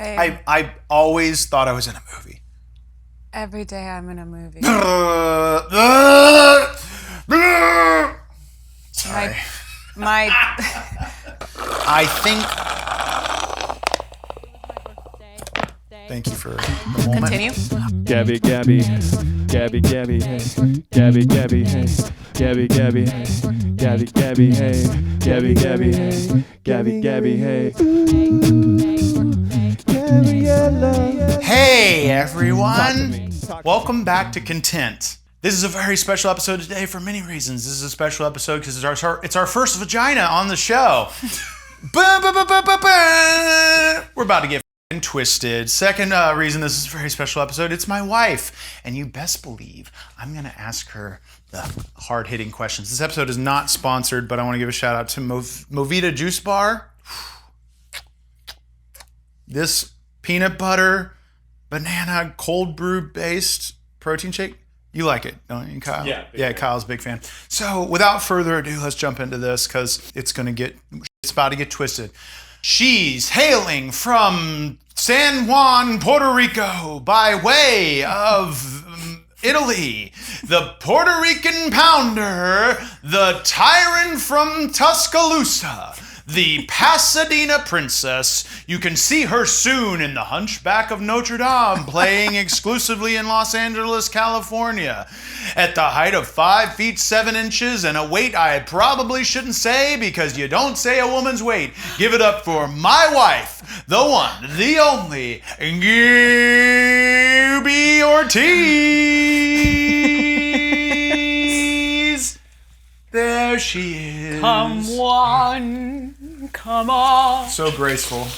Hey. I always thought I was in a movie. Every day I'm in a movie. Sorry. I think... Thank you for the moment. Continue. Gabby, hey. Gabby, hey. Gabby, hey. Gabby, hey. Gabby, hey. Gabby, hey. Gabby, hey. Gabriella. Hey, everyone. Welcome back to Content. This is a very special episode today for many reasons. This is a special episode because it's our first vagina on the show. We're about to get twisted. Second reason this is a very special episode, it's my wife. And you best believe I'm going to ask her the hard-hitting questions. This episode is not sponsored, but I want to give a shout out to Movida Juice Bar. This peanut butter, banana, cold brew based protein shake. You like it, don't you, Kyle? Yeah, Kyle's a big fan. So without further ado, let's jump into this because it's about to get twisted. She's hailing from San Juan, Puerto Rico, by way of Italy. The Puerto Rican pounder, the tyrant from Tuscaloosa, the Pasadena princess. You can see her soon in the Hunchback of Notre Dame, playing exclusively in Los Angeles, California. At the height of 5 feet 7 inches and a weight I probably shouldn't say because you don't say a woman's weight. Give it up for my wife, the one, the only, Gabriella Ortiz. There she is. Come on. So graceful.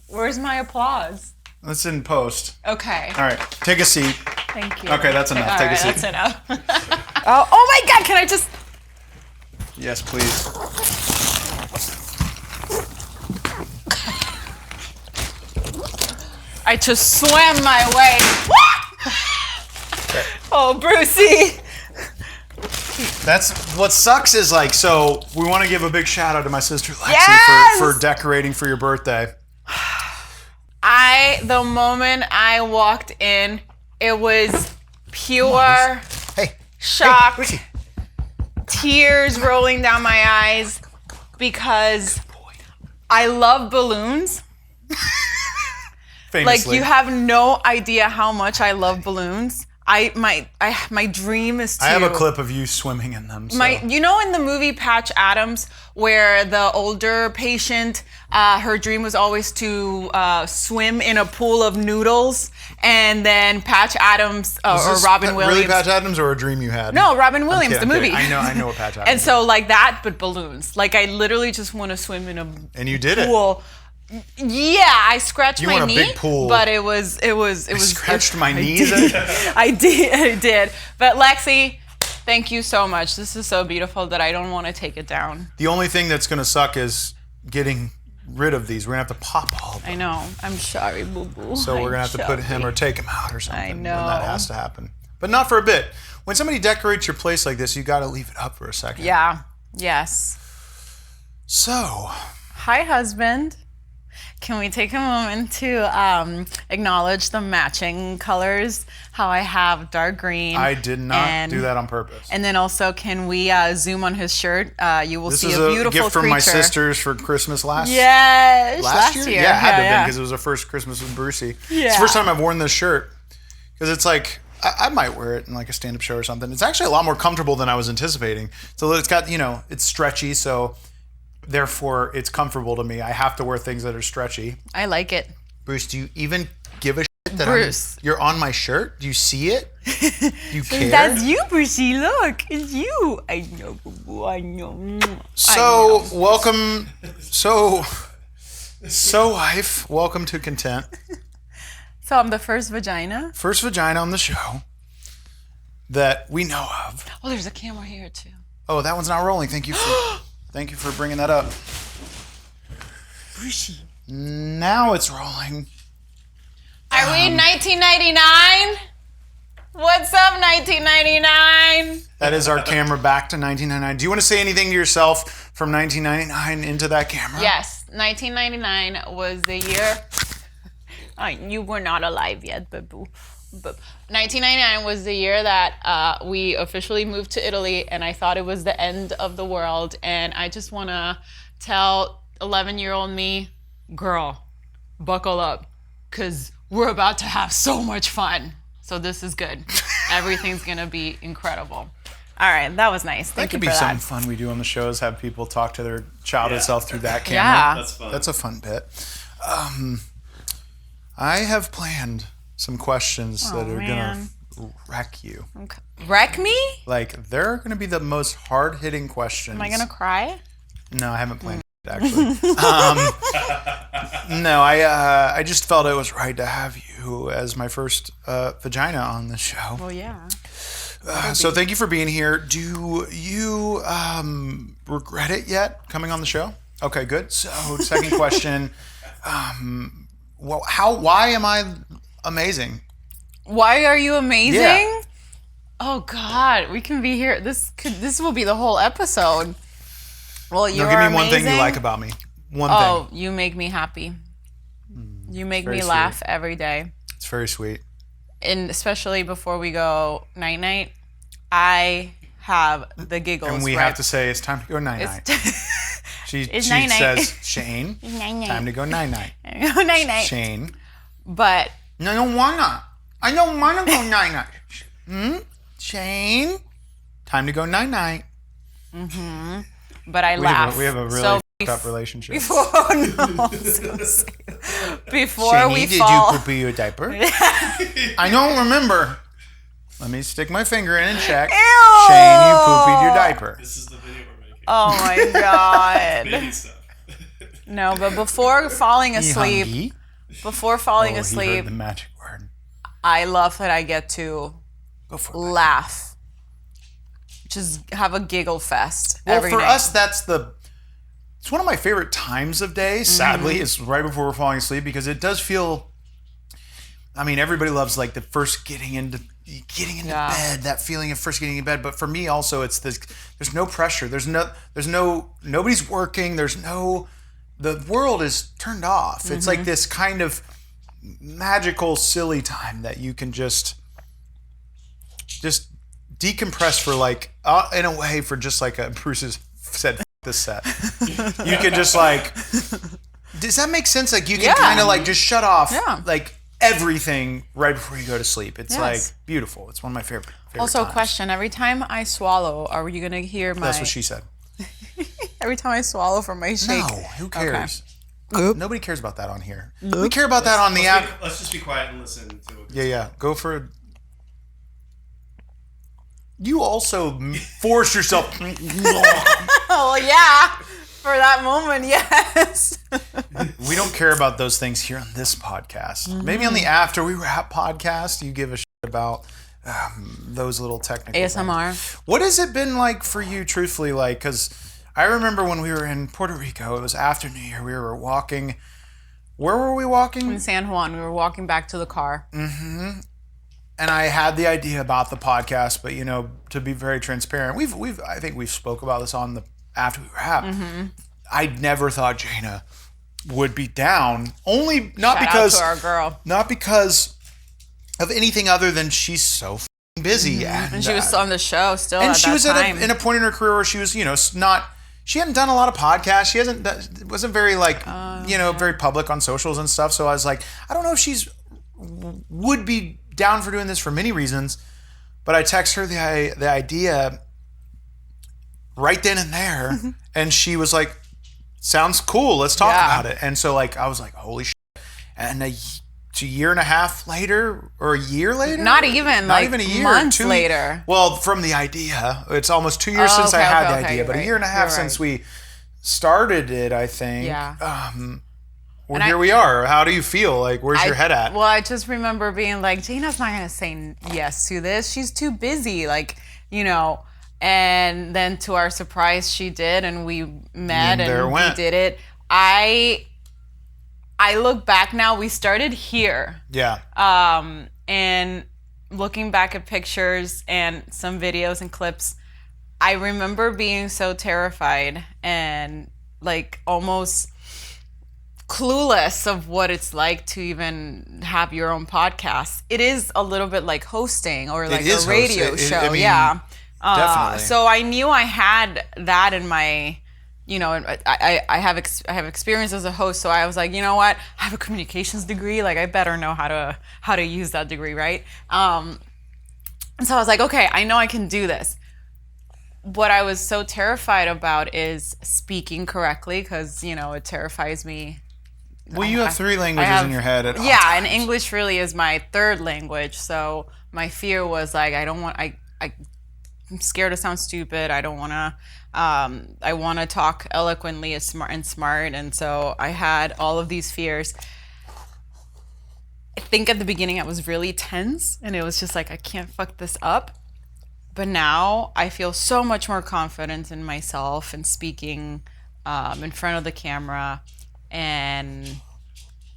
Where's my applause? That's in post. Okay. All right, take a seat. Thank you. Okay, that's enough. Take a seat. That's enough. oh my God! Can I just? Yes, please. I just swam my way. Okay. Oh, Brucey. That's what sucks is so we want to give a big shout out to my sister Lexi Yes! for decorating for your birthday. The moment I walked in, it was pure shock, tears rolling down my eyes because I love balloons. Famously. You have no idea how much I love balloons. My dream is to. I have a clip of you swimming in them. So. You know, in the movie Patch Adams, where the older patient, her dream was always to swim in a pool of noodles, and then Patch Adams or Robin Williams. Really, Patch Adams, or a dream you had? No, Robin Williams, the movie. I know what Patch Adams. And so like that, but balloons. I literally just want to swim in a and you did pool. Yeah, I scratched my knee, a big pool. but it was. Scratched my knees. I did. But Lexi, thank you so much. This is so beautiful that I don't want to take it down. The only thing that's gonna suck is getting rid of these. We're gonna have to pop all of them. I know. I'm sorry, boo boo. So we're gonna have to put him or take him out or something. I know. When that has to happen, but not for a bit. When somebody decorates your place like this, you got to leave it up for a second. Yeah. Yes. So. Hi, husband. Can we take a moment to acknowledge the matching colors? How I have dark green. I did not do that on purpose. And then also, can we zoom on his shirt? You will see a beautiful This is a gift from creature. my sisters for Christmas last year. Yes. Last year? Yeah, it had to have been because it was our first Christmas with Brucey. Yeah. It's the first time I've worn this shirt because it's I might wear it in a stand-up show or something. It's actually a lot more comfortable than I was anticipating. So it's got, it's stretchy, so therefore it's comfortable to me. I have to wear things that are stretchy. I like it. Bruce, do you even give a shit that Bruce. you're on my shirt? Do you see it? Do you care? That's you, Brucey. Look, it's you. I know, boo-boo. I know. So, welcome. So wife, welcome to Content. So I'm the first vagina? First vagina on the show that we know of. Oh, there's a camera here, too. Oh, that one's not rolling. Thank you for bringing that up. Brucey. Now it's rolling. Are we in 1999? What's up, 1999? That is our camera back to 1999. Do you want to say anything to yourself from 1999 into that camera? Yes, 1999 was the year You were not alive yet, boo. 1999 was the year that we officially moved to Italy, and I thought it was the end of the world. And I just want to tell 11-year-old me, girl, buckle up, because we're about to have so much fun. So this is good. Everything's going to be incredible. All right, that was nice. Thank you for that. That could be something fun we do on the shows, have people talk to their childhood self through that camera. Yeah. That's fun. That's a fun bit. I have planned some questions that are going to wreck you. Okay. Wreck me? Like, they're going to be the most hard-hitting questions. Am I going to cry? No, I haven't planned it, actually. No, I just felt it was right to have you as my first vagina on the show. Well, yeah. So thank you for being here. Do you regret it yet, coming on the show? Okay, good. So second question, why am I amazing? Why are you amazing? Yeah. Oh God, we can be here. This will be the whole episode. Well, you're give me amazing. one thing you like about me. One thing. Oh, you make me happy. You make me laugh every day. It's very sweet. And especially before we go night-night, I have the giggles. And we have to say it's time to go night-night. She night-night. says, Shane, night-night. time to go night-night. Go night-night. Shane. But No, I don't wanna. I don't wanna go night-night. Shane, time to go night-night. but I laugh. We have a really up relationship. Before we Shani, did fall. you poopy your diaper? I don't remember. Let me stick my finger in and check. Ew. Shane, you poopied your diaper. This is the video we're making. Oh my God. Baby stuff. No, but before falling asleep, He asleep, heard the magic word. I love that I get to Go for it. laugh. Just have a giggle fest Well, every for night. us, it's one of my favorite times of day. Sadly, it's right before we're falling asleep because it does feel. I mean, everybody loves like the first getting into bed, that feeling of first getting in bed. But for me, also, it's this. There's no pressure. Nobody's working. The world is turned off. It's like this kind of magical, silly time that you can just decompress for like, in a way, for just like Bruce has said, this set. You can just like, does that make sense? Like you can kind of like just shut off like everything right before you go to sleep. It's like beautiful. It's one of my favorite Also, times. a question: every time I swallow, are you gonna hear my? That's what she said. Every time I swallow from my shake. No, who cares? Nobody cares about that on here. We care about that on the app. Let's just be quiet and listen to it. Yeah. Go for it. You also force yourself. Oh yeah, for that moment, yes. We don't care about those things here on this podcast. Maybe on the After We Wrap podcast, you give a shit about those little technical ASMR. things. What has it been like for you, truthfully? Like, because I remember when we were in Puerto Rico, it was after New Year, we were walking. Where were we walking? In San Juan, we were walking back to the car. And I had the idea about the podcast, but to be very transparent, I think we've spoke about this on the After We Wrap. I never thought Jaina would be down. Only not Shout because out to our girl. not because of anything other than she's so f***ing busy, And she was on the show still. and at she that was time. in a point in her career where she was not. She hadn't done a lot of podcasts. She wasn't very very public on socials and stuff. So I was like, I don't know if she's would be down for doing this for many reasons, but I text her the idea right then and there, and she was like, "Sounds cool. Let's talk about it." And so like I was like, "Holy shit!" And a year and a half later, or a year later, Not even a year, months later. Well, from the idea, it's almost 2 years since I had the idea, but a year and a half since we started it, I think. Yeah. Here we are. How do you feel? Like, where's your head at? Well, I just remember being like, Gina's not gonna say yes to this. She's too busy, And then to our surprise, she did, and we met and we did it. I look back now. We started here. Yeah. And looking back at pictures and some videos and clips, I remember being so terrified and like almost clueless of what it's like to even have your own podcast. It is a little bit like hosting or like a radio show. Definitely. So I knew I had that in my, I have experience as a host. So I was like, you know what? I have a communications degree. Like I better know how to use that degree, right? And so I was like, okay, I know I can do this. What I was so terrified about is speaking correctly because, it terrifies me. Well, you have 3 languages in your head at all Yeah, times. and English really is my 3rd language. So my fear was like, I'm scared to sound stupid. I don't want to, I want to talk eloquently and smart. And so I had all of these fears. I think at the beginning I was really tense and it was just like, I can't fuck this up. But now I feel so much more confident in myself and speaking in front of the camera. And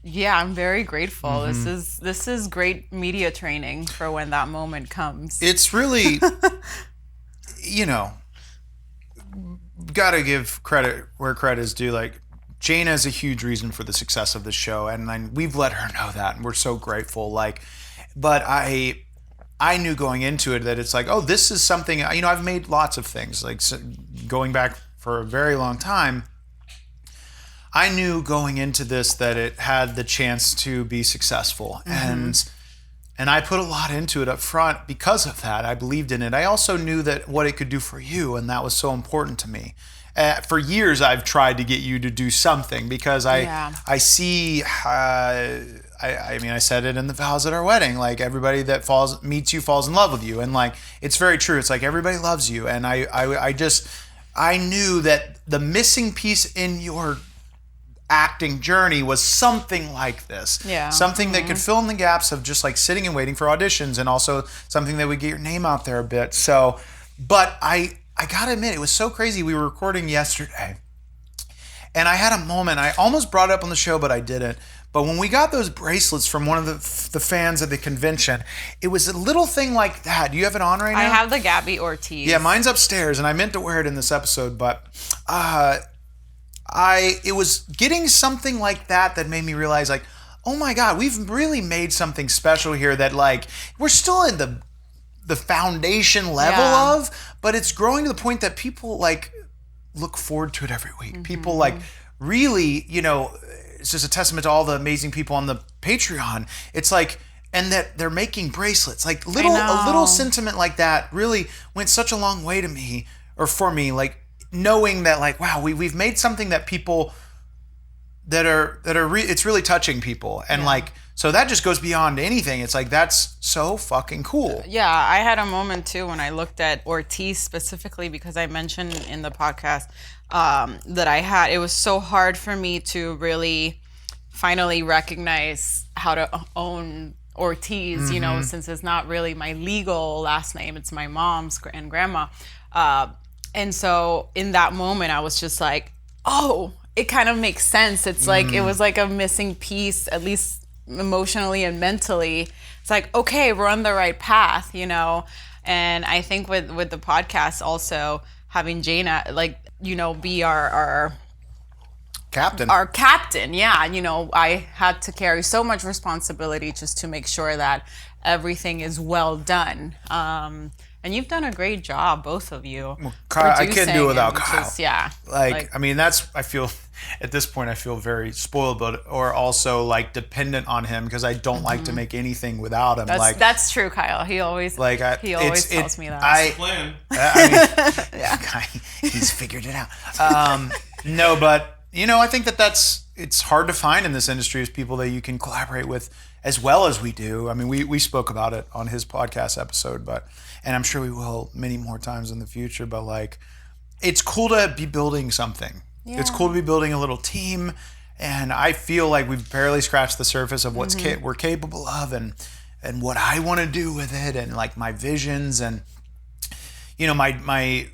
yeah, I'm very grateful. Mm-hmm. This is great media training for when that moment comes. It's really, gotta give credit where credit is due. Like, Jana is a huge reason for the success of the show, and we've let her know that, and we're so grateful. Like, but I knew going into it that it's like, oh, this is something, I've made lots of things, like going back for a very long time. I knew going into this that it had the chance to be successful. And I put a lot into it up front because of that. I believed in it. I also knew that what it could do for you, and that was so important to me. For years, I've tried to get you to do something because I see, I said it in the vows at our wedding, like everybody that meets you falls in love with you. And like, it's very true. It's like everybody loves you. And I knew that the missing piece in your acting journey was something like this. Yeah. Something that could fill in the gaps of just like sitting and waiting for auditions, and also something that would get your name out there a bit. So, but I gotta admit, it was so crazy. We were recording yesterday and I had a moment, I almost brought it up on the show, but I didn't. But when we got those bracelets from one of the fans at the convention, it was a little thing like that. Do you have it on right now? I have the Gabby Ortiz. Yeah, mine's upstairs, and I meant to wear it in this episode, but it was getting something like that made me realize, like, oh my God, we've really made something special here that, like, we're still in the foundation level of, but it's growing to the point that people, like, look forward to it every week. People, like, really, it's just a testament to all the amazing people on the Patreon. It's like, and that they're making bracelets. Like, a little sentiment like that really went such a long way to me, or for me, like, knowing that, like, wow, we've made something that people it's really touching people. And like, so that just goes beyond anything. It's like, that's so fucking cool. Yeah, I had a moment too when I looked at Ortiz specifically, because I mentioned in the podcast that it was so hard for me to really finally recognize how to own Ortiz, since it's not really my legal last name, it's my mom's and grandma. And so in that moment, I was just like, oh, it kind of makes sense. It's like, it was like a missing piece, at least emotionally and mentally. It's like, okay, we're on the right path, And I think with the podcast also, having Jana, like, be our captain. Our captain, yeah. I had to carry so much responsibility just to make sure that everything is well done. And you've done a great job, both of you. Well, Kyle, I couldn't do it without Kyle. I feel, at this point, I feel very spoiled, or also like dependent on him, because I don't like to make anything without him. That's true, Kyle. He always tells me that. That's the plan. He's figured it out. No, but I think it's hard to find in this industry is people that you can collaborate with as well as we do. I mean, we spoke about it on his podcast episode, and I'm sure we will many more times in the future, but like, it's cool to be building something. Yeah. It's cool to be building a little team, and I feel like we've barely scratched the surface of what we're capable of, and what I want to do with it, and like my visions, and my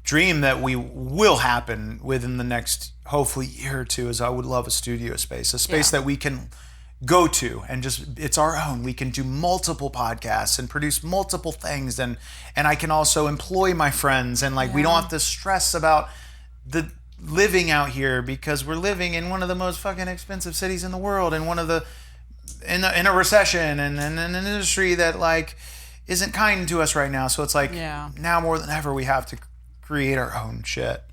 dream that will happen within the next hopefully year or two is I would love a studio space, a space that we can go to and just, it's our own. We can do multiple podcasts and produce multiple things, and I can also employ my friends, and like we don't have to stress about living out here because we're living in one of the most fucking expensive cities in the world, and in a recession, and in an industry that like isn't kind to us right now. So it's like now more than ever we have to create our own shit.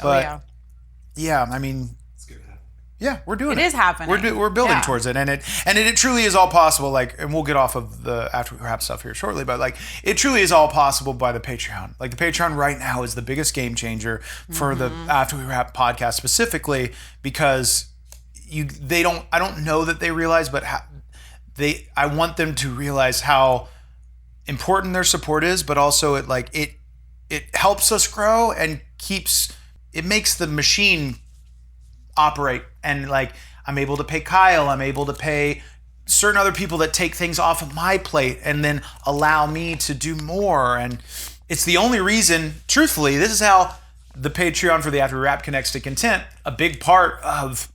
But yeah, I mean, yeah, we're doing it. It is happening. We're building towards it, and it truly is all possible. Like, and we'll get off of the after we wrap stuff here shortly, but like, it truly is all possible by the Patreon. Like, the Patreon right now is the biggest game changer for the After We Wrap podcast specifically, because I don't know that they realize, but I want them to realize how important their support is, but also it helps us grow and it makes the machine operate. And like, I'm able to pay Kyle, I'm able to pay certain other people that take things off of my plate and then allow me to do more. And it's the only reason, truthfully, this is how the Patreon for the After We Wrap connects to content. A big part of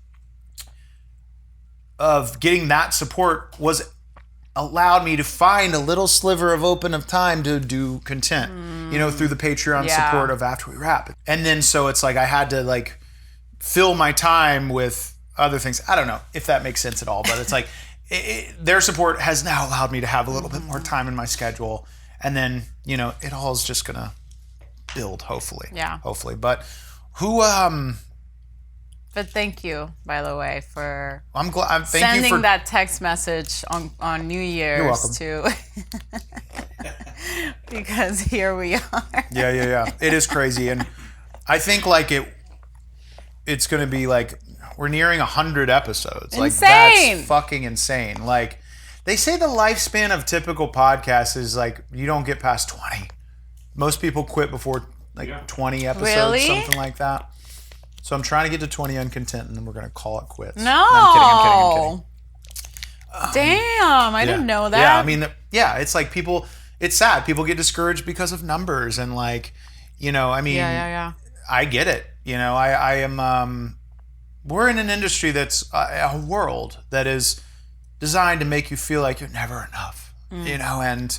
getting that support was allowed me to find a little sliver of time to do content, through the Patreon support of After We Wrap. And then so it's like I had to like fill my time with other things. I don't know if that makes sense at all, but it's like their support has now allowed me to have a little bit more time in my schedule. And then, it all is just going to build, hopefully. Yeah. Hopefully. But who... But thank you, by the way, for sending that text message on New Year's. You're welcome. To because here we are. Yeah. It is crazy, and I think like it's going to be like we're nearing 100 episodes. Insane. Like, that's fucking insane. Like, they say the lifespan of typical podcasts is like you don't get past 20. Most people quit before 20 episodes, something like that. So I'm trying to get to 20 on content, and then we're going to call it quits. No. I'm kidding. Damn, I didn't know that. Yeah, I mean, it's like people, it's sad. People get discouraged because of numbers, and like, I mean, I get it. I am, we're in an industry that's a world that is designed to make you feel like you're never enough, and,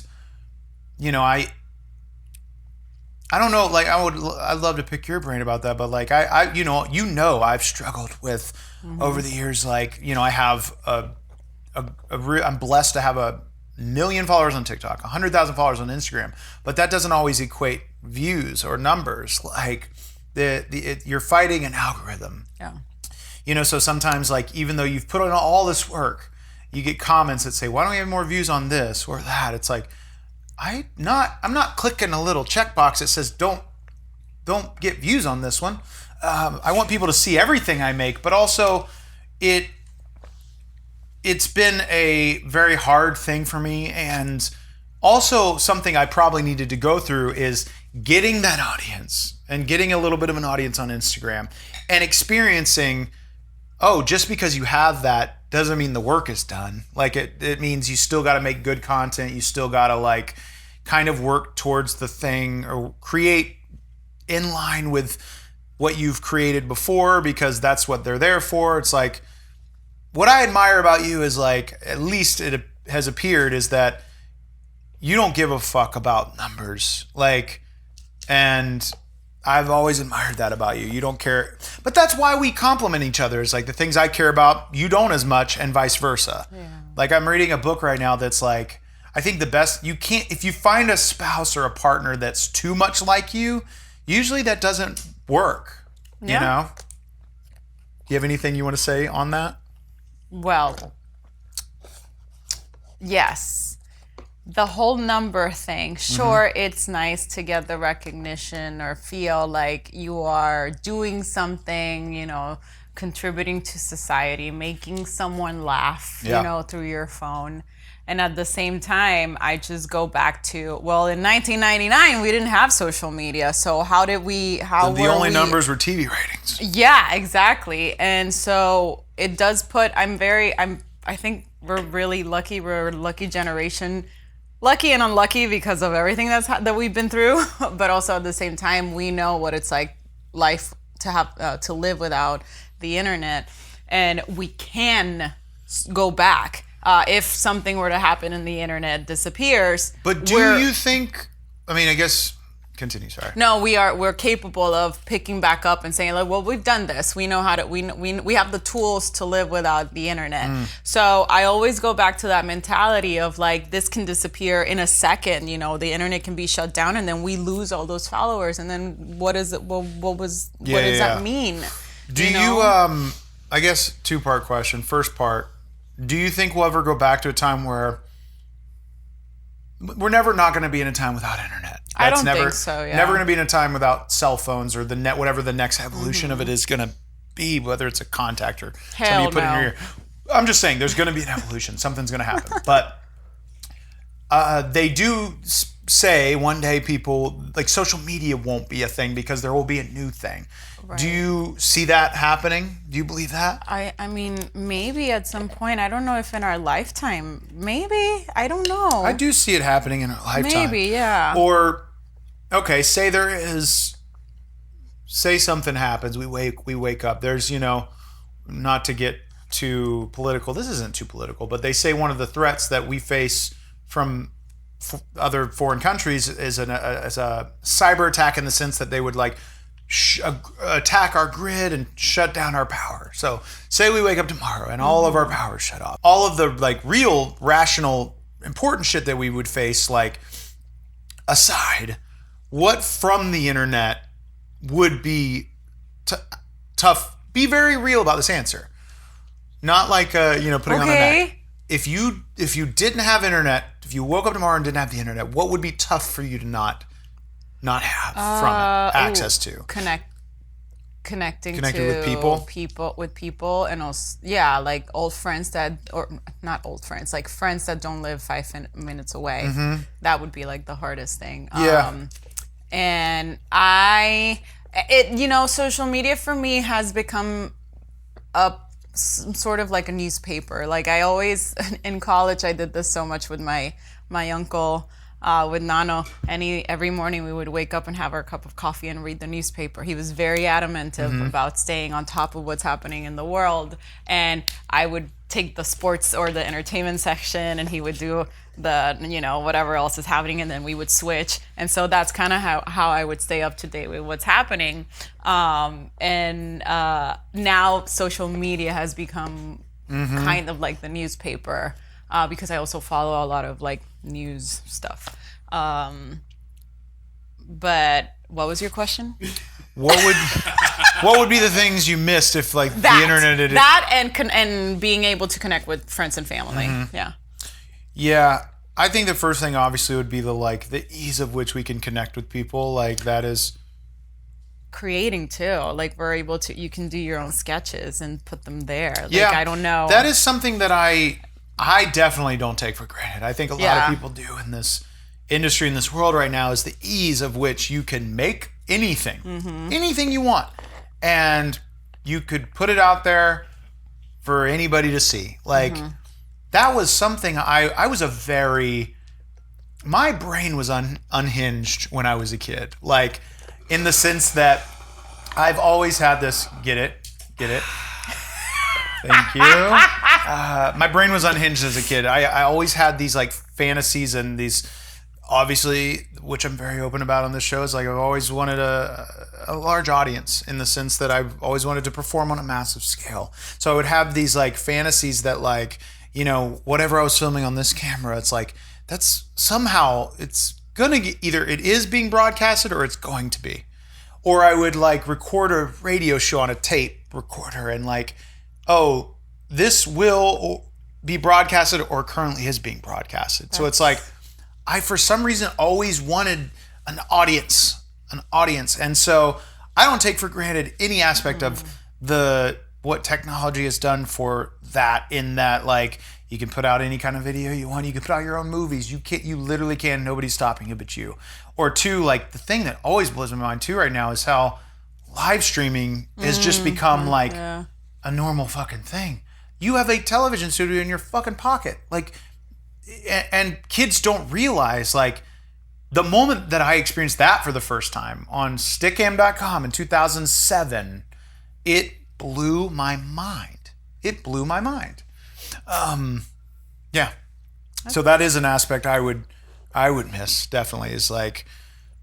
I don't know, like, I'd love to pick your brain about that, but like, I've struggled with over the years, like, I have I'm blessed to have 1 million followers on TikTok, 100,000 followers on Instagram, but that doesn't always equate views or numbers. Like, you're fighting an algorithm. Yeah. So sometimes, like, even though you've put in all this work, you get comments that say, why don't we have more views on this or that? It's like, I'm not clicking a little checkbox that says don't get views on this one. I want people to see everything I make, but also it's been a very hard thing for me, and also something I probably needed to go through is getting that audience and getting a little bit of an audience on Instagram and experiencing, just because you have that doesn't mean the work is done. Like, it means you still got to make good content. You still got to like kind of work towards the thing or create in line with what you've created before, because that's what they're there for. It's like, what I admire about you is, like, at least it has appeared, is that you don't give a fuck about numbers. Like, and I've always admired that about you. You don't care. But that's why we complement each other. It's like the things I care about, you don't as much, and vice versa. Yeah. Like, I'm reading a book right now that's like, I think the best, if you find a spouse or a partner that's too much like you, usually that doesn't work. Do you have anything you want to say on that? Well, yes. The whole number thing, sure, it's nice to get the recognition or feel like you are doing something, contributing to society, making someone laugh, through your phone. And at the same time, I just go back to, in 1999, we didn't have social media. So the only numbers were TV ratings. Yeah, exactly. And so it does put, I think we're really lucky. We're a lucky generation. Lucky and unlucky because of everything that we've been through, but also at the same time, we know what it's like life to have to live without the internet, and we can go back if something were to happen and the internet disappears. But do you think? I mean, I guess continue. Sorry. No, we're capable of picking back up and saying, like, well, we've done this. We know how to. We have the tools to live without the internet. So I always go back to that mentality of like, this can disappear in a second. You know, the internet can be shut down, and then we lose all those followers. And then what is it? What does that mean? Do you I guess 2-part question. First part, do you think we'll ever go back to a time where we're never not going to be in a time without internet? I don't think so, yeah. Never going to be in a time without cell phones or the net, whatever the next evolution of it is going to be, whether it's a contact or something you put in your ear. I'm just saying there's going to be an evolution. Something's going to happen. But they do say one day people, like social media won't be a thing because there will be a new thing. Right. Do you see that happening? Do you believe that? I mean, maybe at some point. I don't know if in our lifetime. Maybe. I don't know. I do see it happening in our lifetime. Maybe, yeah. Or, okay, say something happens. We wake up. There's, not to get too political. This isn't too political, but they say one of the threats that we face from other foreign countries is a cyber attack in the sense that they would like attack our grid and shut down our power. So say we wake up tomorrow and all of our power is shut off. All of the like real, rational, important shit that we would face, like aside, what from the internet would be tough? Be very real about this answer. Not like putting on an act. If you didn't have internet, if you woke up tomorrow and didn't have the internet, what would be tough for you to not have from it access to? Connecting with people and also like old friends not old friends, like friends that don't live 5 minutes away. That would be like the hardest thing. And social media for me has become sort of like a newspaper. Like I always in college I did this so much with my uncle. With Nano, every morning we would wake up and have our cup of coffee and read the newspaper. He was very adamant about staying on top of what's happening in the world, and I would take the sports or the entertainment section, and he would do the whatever else is happening, and then we would switch. And so that's kind of how I would stay up to date with what's happening. And now social media has become kind of like the newspaper. Because I also follow a lot of like news stuff. But what was your question? What would be the things you missed if like the internet and being able to connect with friends and family? Yeah, I think the first thing obviously would be the ease of which we can connect with people. Like that is creating too. Like we're able to. You can do your own sketches and put them there. Like, I don't know. That is something that I definitely don't take for granted. I think a lot of people do in this industry, in this world right now, is the ease of which you can make anything you want. And you could put it out there for anybody to see. Like, that was something my brain was unhinged when I was a kid. Like, in the sense that I've always had this, get it? Thank you. My brain was unhinged as a kid. I always had these like fantasies and these, obviously, which I'm very open about on this show, is like I've always wanted a large audience in the sense that I've always wanted to perform on a massive scale. So I would have these like fantasies that like, whatever I was filming on this camera, it's like, that's somehow, it's gonna get, either it is being broadcasted or it's going to be. Or I would like record a radio show on a tape recorder and like, oh, this will be broadcasted or currently is being broadcasted. So it's like, I, for some reason, always wanted an audience. And so I don't take for granted any aspect of what technology has done for that, in that, like, you can put out any kind of video you want. You can put out your own movies. You literally can. Nobody's stopping you but you. Or two, like, the thing that always blows my mind too right now is how live streaming has just become like a normal fucking thing. You have a television studio in your fucking pocket. Like, and kids don't realize, like, the moment that I experienced that for the first time on stickam.com in 2007, it blew my mind. Yeah. So that is an aspect I would miss, definitely, is like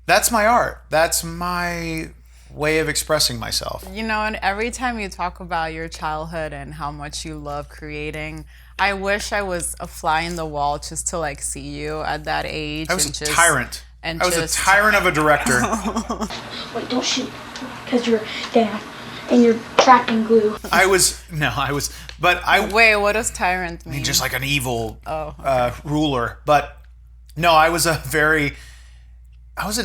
That's my art. That's my way of expressing myself. You know, and every time you talk about your childhood and how much you love creating, I wish I was a fly in the wall just to like see you at that age. I was a tyrant. And I was a tyrant of a director. Wait, don't shoot. Because you're dad and you're trapped in glue. Wait, what does tyrant mean? Just like an evil okay. ruler. But no, I was an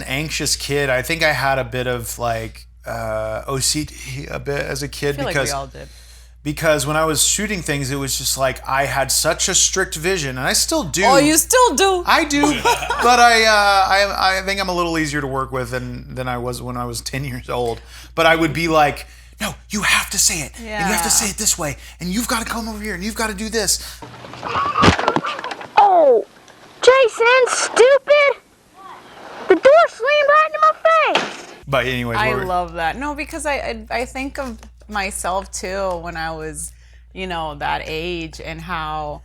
anxious kid. I think I had a bit of like OCD a bit as a kid I feel like we all did. Because when I was shooting things, it was just like I had such a strict vision, and I still do. Oh, you still do? I do, but I think I'm a little easier to work with than I was when I was 10 years old. But I would be like, no, you have to say it, and you have to say it this way, and you've got to come over here, and you've got to do this. Oh, Jason, stupid! The door slammed right into my face. But anyways, I love that. No, because I think of myself too when I was, that age, and how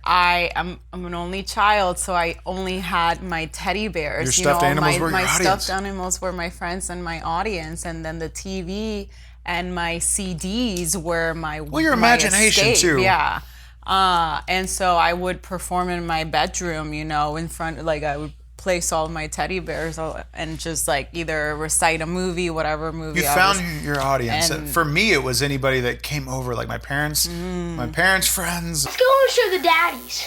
I'm an only child, so I only had my teddy bears. Your stuffed animals were your my audience. Stuffed animals were my friends and my audience, and then the TV and my CDs were my your imagination escape. too. Yeah. And so I would perform in my bedroom, in front, like I would place all my teddy bears and just like either recite a movie, whatever movie. You found your audience. For me, it was anybody that came over, like my parents' friends. Let's go and show the daddies,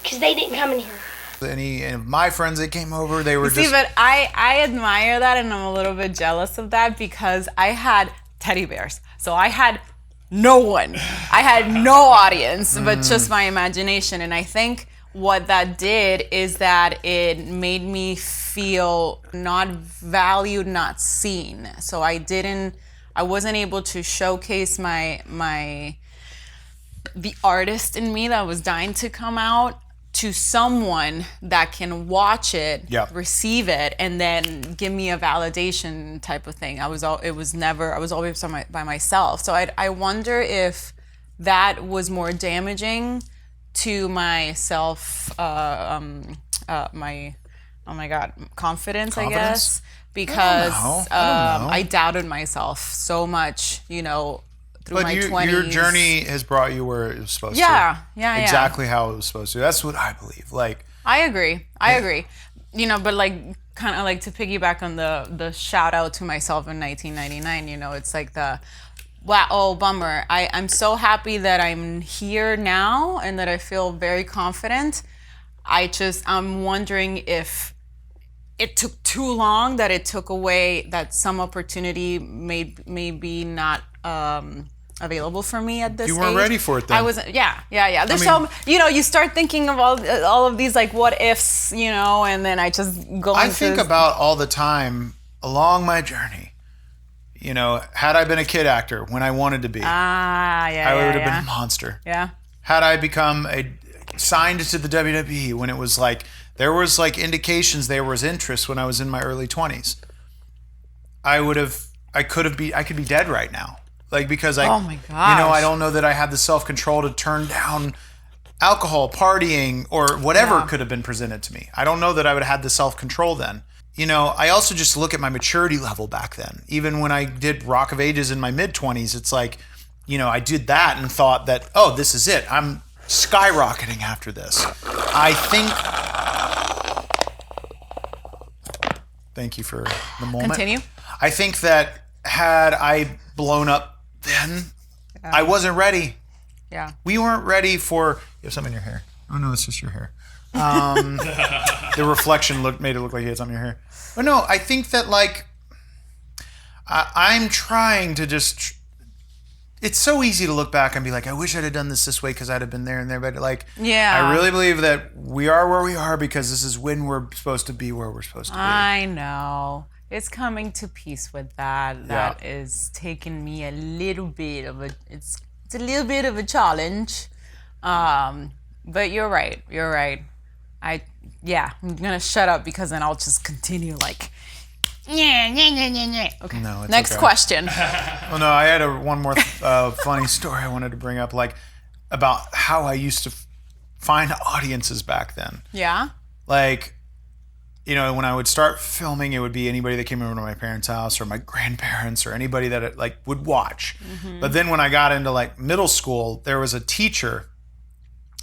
because they didn't come in here. Any of my friends that came over, they were See, but I admire that, and I'm a little bit jealous of that because I had teddy bears. So I had no one. I had no audience, but just my imagination. And I think what that did is that it made me feel not valued, not seen. So I wasn't able to showcase the artist in me that was dying to come out to someone that can watch it, receive it, and then give me a validation type of thing. I was always by myself. So I wonder if that was more damaging to my confidence, I guess, because I doubted myself so much, through my 20s. Your journey has brought you where it was supposed to. Yeah. Exactly how it was supposed to. That's what I believe. Like, I agree. But like, kind of like to piggyback on the shout out to myself in 1999, it's like bummer. I'm so happy that I'm here now and that I feel very confident. I'm wondering if it took too long, that it took away, that some opportunity may be not available for me at this age. You weren't ready for it then. I wasn't. Yeah. There's you start thinking of all of these like what ifs, and then I just go. I think about all the time along my journey. Had I been a kid actor when I wanted to be, I would have been a monster. Yeah. Had I become signed to the WWE when it was like there was like indications there was interest when I was in my early 20s, I could be dead right now. Like, because oh my gosh. I don't know that I had the self-control to turn down alcohol, partying, or whatever could have been presented to me. I don't know that I would have had the self-control then. I also just look at my maturity level back then. Even when I did Rock of Ages in my mid-20s, it's like, I did that and thought that, oh, this is it. I'm skyrocketing after this. I think... Thank you for the moment. Continue. I think that had I blown up then, I wasn't ready. Yeah. We weren't ready for... You have something in your hair. Oh, no, it's just your hair. The reflection made it look like you had something in your hair. But no, I think that like I'm trying to just. It's so easy to look back and be like, I wish I'd have done this way because I'd have been there and there. But like, I really believe that we are where we are because this is when we're supposed to be where we're supposed to be. I know. It's coming to peace with that. That is taking me a little bit of a. It's a little bit of a challenge. But you're right. I'm gonna shut up because then I'll just continue like, Okay. No, it's Next okay. question. Well, no, I had one more funny story I wanted to bring up, like about how I used to find audiences back then. Yeah. Like, when I would start filming, it would be anybody that came over to my parents' house or my grandparents or anybody that like would watch. But then when I got into like middle school, there was a teacher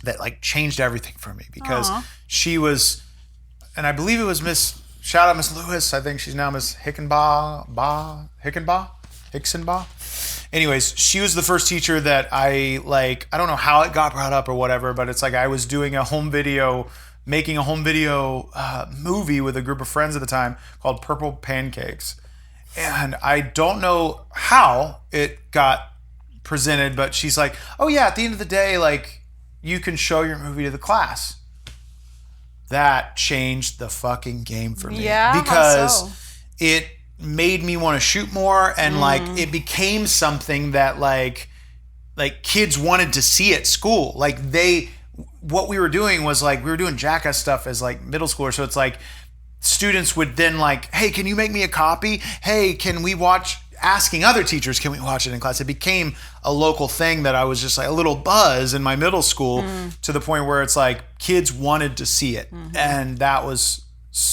that like changed everything for me because she was, and I believe it was shout out Miss Lewis. I think she's now Miss Hicksenbaugh. Anyways, she was the first teacher that I don't know how it got brought up or whatever, but it's like I was doing making a home video movie with a group of friends at the time called Purple Pancakes. And I don't know how it got presented, but she's like, oh yeah, at the end of the day, like you can show your movie to the class. That changed the fucking game for me. Yeah, because it made me want to shoot more, and like it became something that like kids wanted to see at school. Like what we were doing was like we were doing jackass stuff as like middle schoolers. So it's like students would then like, hey, can you make me a copy? Hey, can we watch? Asking other teachers, can we watch it in class? It became a local thing that I was just like a little buzz in my middle school to the point where it's like kids wanted to see it. And that was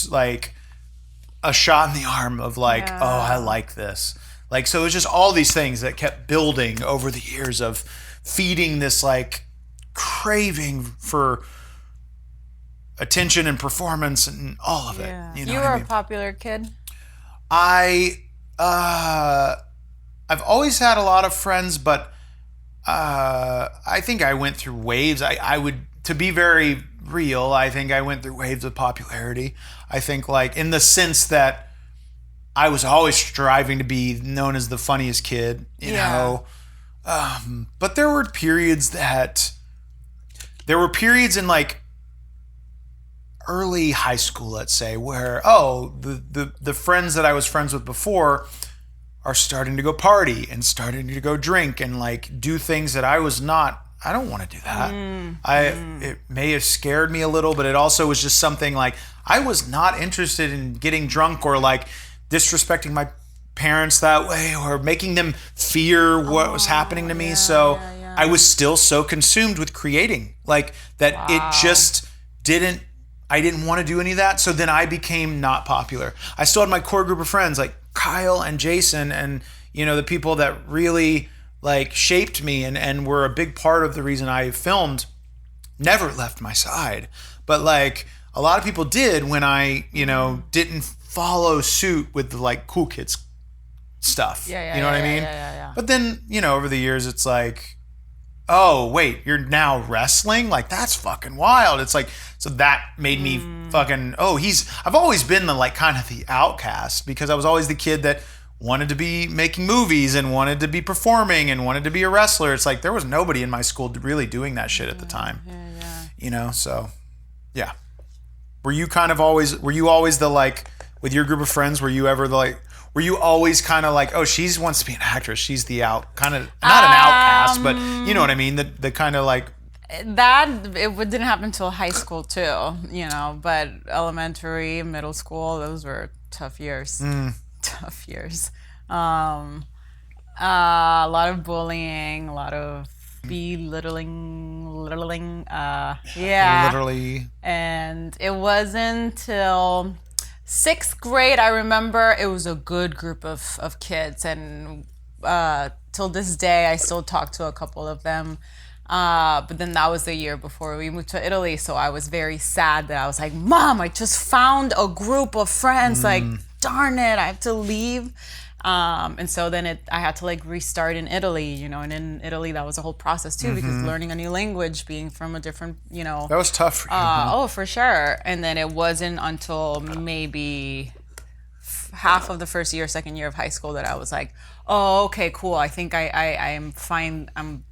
like a shot in the arm of like, oh, I like this. Like, so it was just all these things that kept building over the years of feeding this like craving for attention and performance and all of it. You know you were a popular kid? I've always had a lot of friends, but I think I went through waves. I would, to be very real, I think I went through waves of popularity. I think like in the sense that I was always striving to be known as the funniest kid, you know. But there were periods in like early high school, let's say, where the friends that I was friends with before are starting to go party and starting to go drink and like do things that I don't want to do that. It may have scared me a little, but it also was just something like I was not interested in getting drunk or like disrespecting my parents that way or making them fear what was happening to me. I was still so consumed with creating like that. It just I didn't want to do any of that. So then I became not popular. I still had my core group of friends like Kyle and Jason and, the people that really like shaped me and were a big part of the reason I filmed, never left my side. But like a lot of people did when I, didn't follow suit with the like cool kids stuff. You know what I mean? Yeah. But then, over the years, it's like, oh, wait, you're now wrestling? Like, that's fucking wild. It's like, so that made me fucking, I've always been the like kind of the outcast because I was always the kid that wanted to be making movies and wanted to be performing and wanted to be a wrestler. It's like there was nobody in my school really doing that shit at the time. So yeah. Were you always the like, with your group of friends, were you always kind of like, oh, she wants to be an actress. She's the not an outcast, but you know what I mean? The kind of like. That, it didn't happen until high school too, but elementary, middle school, those were tough years. Tough years. A lot of bullying, a lot of belittling, Literally. And it wasn't till 6th grade, I remember it was a good group of kids, and till this day I still talk to a couple of them. But then that was the year before we moved to Italy, so I was very sad that I was like, Mom, I just found a group of friends, like darn it, I have to leave. And so then I had to like restart in Italy, and in Italy that was a whole process too, because learning a new language, being from a different, That was tough for you. Oh, for sure. And then it wasn't until maybe half of the first year, second year of high school that I was like, oh, okay, cool. I think I am fine. I'm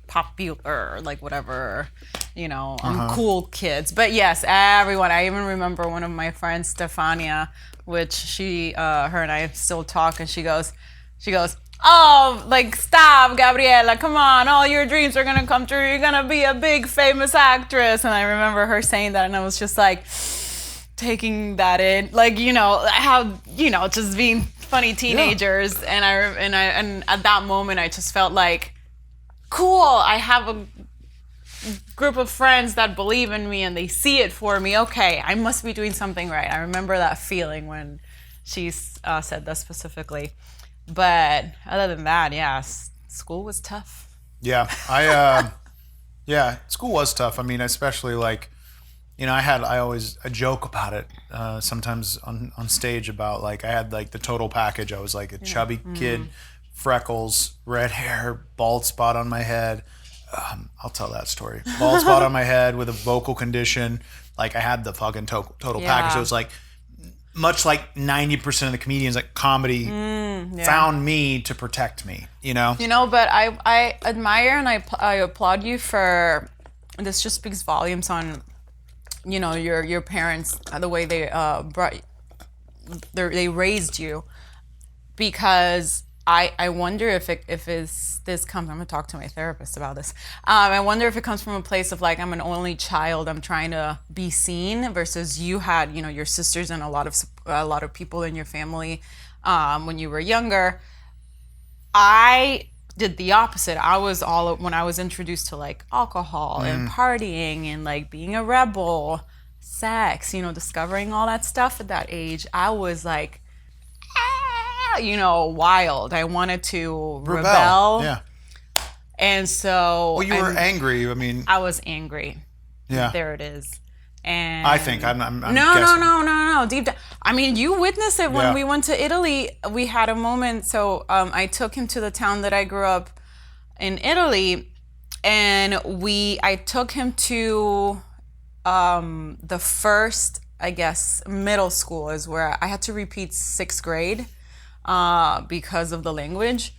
popular, like whatever, I'm cool kids. But yes, everyone. I even remember one of my friends, Stefania, which her and I still talk, and she goes, oh, like, stop, Gabriella, come on, all your dreams are gonna come true. You're gonna be a big famous actress. And I remember her saying that, and I was just like taking that in, like, how, just being funny teenagers. Yeah. And at that moment, I just felt like, cool, I have group of friends that believe in me and they see it for me. Okay, I must be doing something right. I remember that feeling when she said that specifically. But other than that, yeah, school was tough. Yeah, school was tough. I mean, especially like, I joke about it sometimes on stage about like I had like the total package. I was like a chubby kid, freckles, red hair, bald spot on my head. I'll tell that story. Bald spot on my head with a vocal condition. Like I had the fucking total package. So it was like much like 90% of the comedians at comedy found me to protect me. But I admire and I applaud you for this. Just speaks volumes on your parents, the way they raised you, because I wonder if this comes. I'm gonna talk to my therapist about this. I wonder if it comes from a place of like, I'm an only child, I'm trying to be seen, versus you had your sisters and a lot of people in your family when you were younger. I did the opposite. When I was introduced to like alcohol and partying and like being a rebel, sex, discovering all that stuff at that age, I was like, wild. I wanted to rebel. Yeah. And so. Well, you were angry. I mean. I was angry. Yeah. There it is. And I think I'm no, guessing. no. Deep down. I mean, you witnessed it when we went to Italy. We had a moment. So I took him to the town that I grew up in Italy, and I took him to the first, I guess, middle school is where I had to repeat 6th grade because of the language.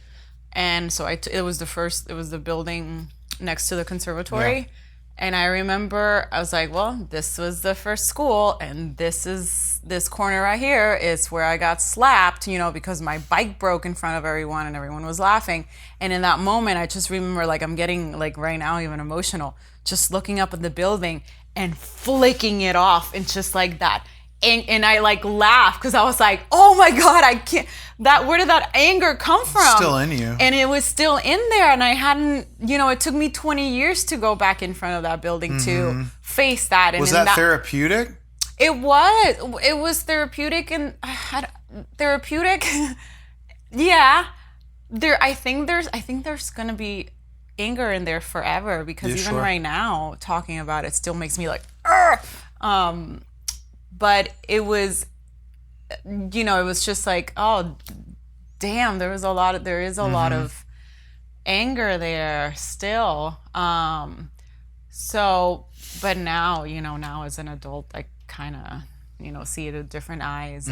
And so it was the building next to the conservatory. Yeah. And I remember I was like, well, this was the first school, and this corner right here is where I got slapped, because my bike broke in front of everyone and everyone was laughing. And in that moment, I just remember, like, I'm getting, like, right now even emotional, just looking up at the building and flicking it off and just like that. And I like laughed because I was like, oh my God, I can't, where did that anger come from? Still in you. And it was still in there, and I hadn't, it took me 20 years to go back in front of that building to face that. And was that therapeutic? It was therapeutic, and therapeutic. Yeah. I think there's gonna be anger in there forever, because even right now talking about it still makes me like, Argh! But it was, it was just like, oh, damn, there is a lot of anger there still. So, but now, now as an adult, I kind of, see it with different eyes.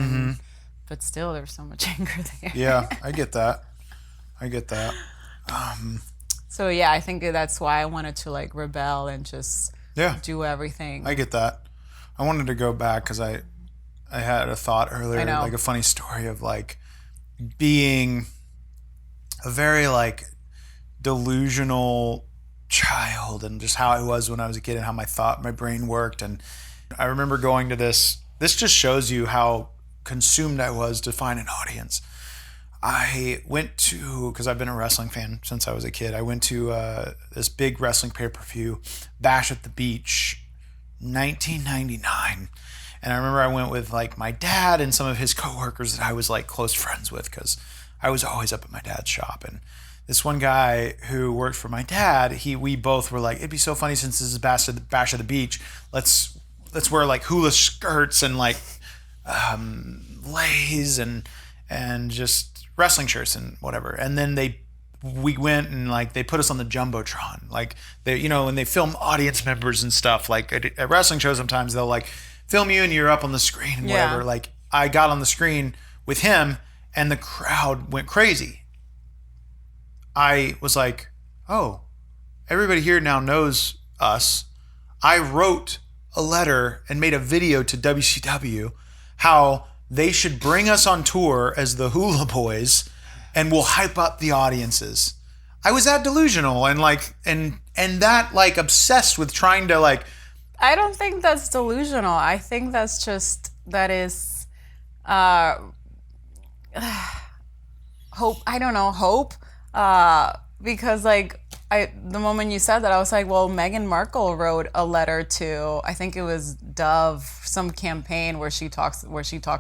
But still, there's so much anger there. Yeah, I get that. So, yeah, I think that's why I wanted to, like, rebel and just do everything. I get that. I wanted to go back because I had a thought earlier, like a funny story of like being a very like delusional child, and just how I was when I was a kid and how my brain worked. And I remember going to this just shows you how consumed I was to find an audience. I went to, because I've been a wrestling fan since I was a kid, I went to this big wrestling pay-per-view, Bash at the Beach, 1999. And I remember I went with like my dad and some of his coworkers that I was like close friends with, because I was always up at my dad's shop. And this one guy who worked for my dad, we both were like, it'd be so funny since this is Bash at the Beach, let's wear like hula skirts and like leis and just wrestling shirts and whatever. And then we went and like they put us on the Jumbotron, like they, when they film audience members and stuff, like at wrestling shows sometimes they'll like film you and you're up on the screen and whatever. Like I got on the screen with him and the crowd went crazy. I was like, oh, everybody here now knows us. I wrote a letter and made a video to WCW how they should bring us on tour as the Hula Boys, and we'll hype up the audiences. I was that delusional and like and that like obsessed with trying to like. I don't think that's delusional. I think that's just hope. I don't know, hope. Because like the moment you said that, I was like, well, Meghan Markle wrote a letter to, I think it was Dove, some campaign where she talked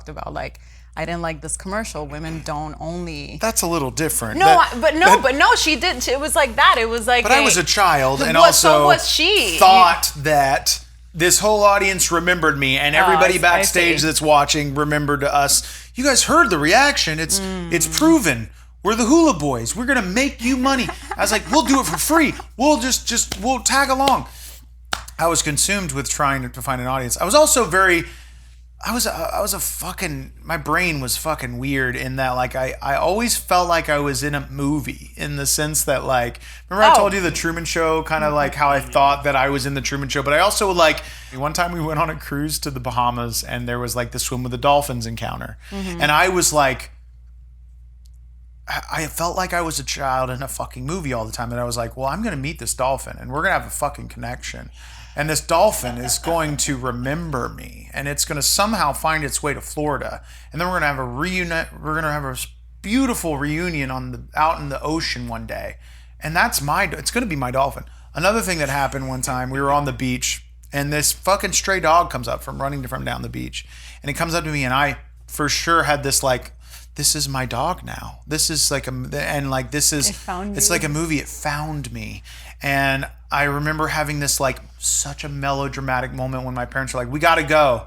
about like, I didn't like this commercial. Women don't only. That's a little different. No, but no, she didn't. It was like that. It was like. But I was a child, and so also was she. Thought that this whole audience remembered me, and everybody backstage that's watching remembered us. You guys heard the reaction. It's proven. We're the Hula Boys. We're gonna make you money. I was like, we'll do it for free. We'll we'll tag along. I was consumed with trying to find an audience. I was also I was a fucking, my brain was fucking weird in that, like, I always felt like I was in a movie, in the sense that, like, remember I told you the Truman Show, kind of like how I thought that I was in the Truman Show, but I also, like, one time we went on a cruise to the Bahamas, and there was, like, the swim with the dolphins encounter, and I was like, I felt like I was a child in a fucking movie all the time, and I was like, well, I'm gonna meet this dolphin, and we're gonna have a fucking connection. And this dolphin is going to remember me, and it's going to somehow find its way to Florida. And then we're going to have a reunion. We're going to have a beautiful reunion out in the ocean one day. And it's going to be my dolphin. Another thing that happened one time, we were on the beach, and this fucking stray dog comes up from running from down the beach. And it comes up to me, and I for sure had this, like, this is my dog now. This is like it's like a movie. It found me. And I remember having this, like, such a melodramatic moment when my parents were like, we gotta go.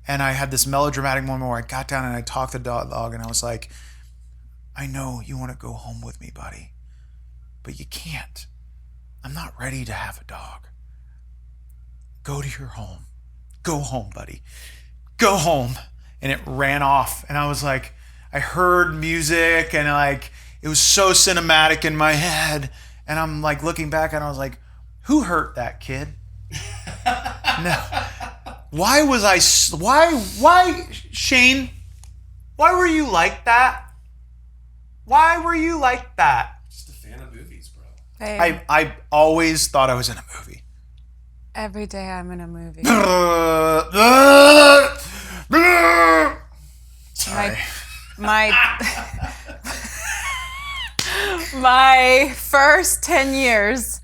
And I had this melodramatic moment where I got down and I talked to the dog, and I was like, I know you want to go home with me, buddy, but you can't. I'm not ready to have a dog. Go to your home. Go home, buddy. Go home. And it ran off. And I was like, I heard music, and, like, it was so cinematic in my head. And I'm, like, looking back, and I was like, who hurt that kid? No. Why, Shane? Why were you like that? Why were you like that? Just a fan of movies, bro. Hey, I always thought I was in a movie. every day I'm in a movie. Sorry. My first 10 years,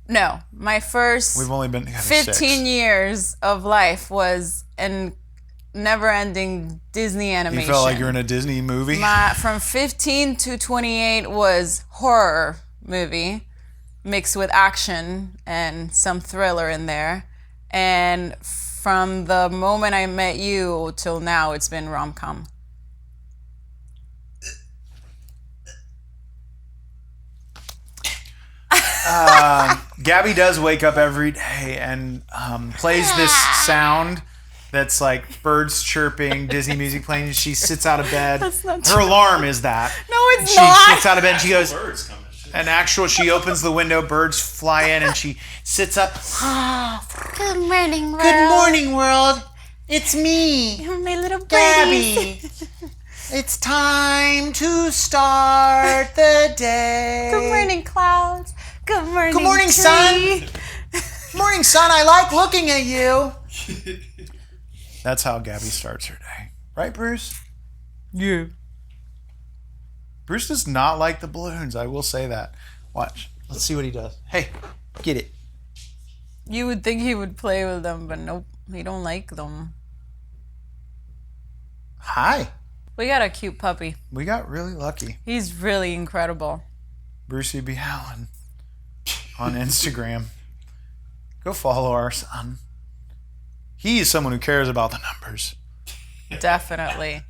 no, my first We've only been 15 6. years of life was in never-ending Disney animation. You felt like you're in a Disney movie? From 15 to 28 was horror movie mixed with action and some thriller in there. And from the moment I met you till now, it's been rom-com. Gabby does wake up every day and plays this sound that's like birds chirping, Disney music playing. She sits out of bed. That's not Her alarm is that. No, it's she not. She sits out of bed and she goes, Birds coming. she opens the window, birds fly in, and she sits up. Good morning, world. Good morning, world. It's me, My little Gabby. It's time to start the day. Good morning, clouds. Good morning, Good morning, tree. sun. Morning, son. I like looking at you. That's how Gabby starts her day. Right, Bruce? Yeah. Bruce does not like the balloons. I will say that. Watch. Let's see what he does. Hey, get it. You would think he would play with them, but nope, he don't like them. Hi. We got a cute puppy. We got really lucky. He's really incredible. Brucey B. Allen on Instagram. Go follow our son. He is someone who cares about the numbers. Definitely.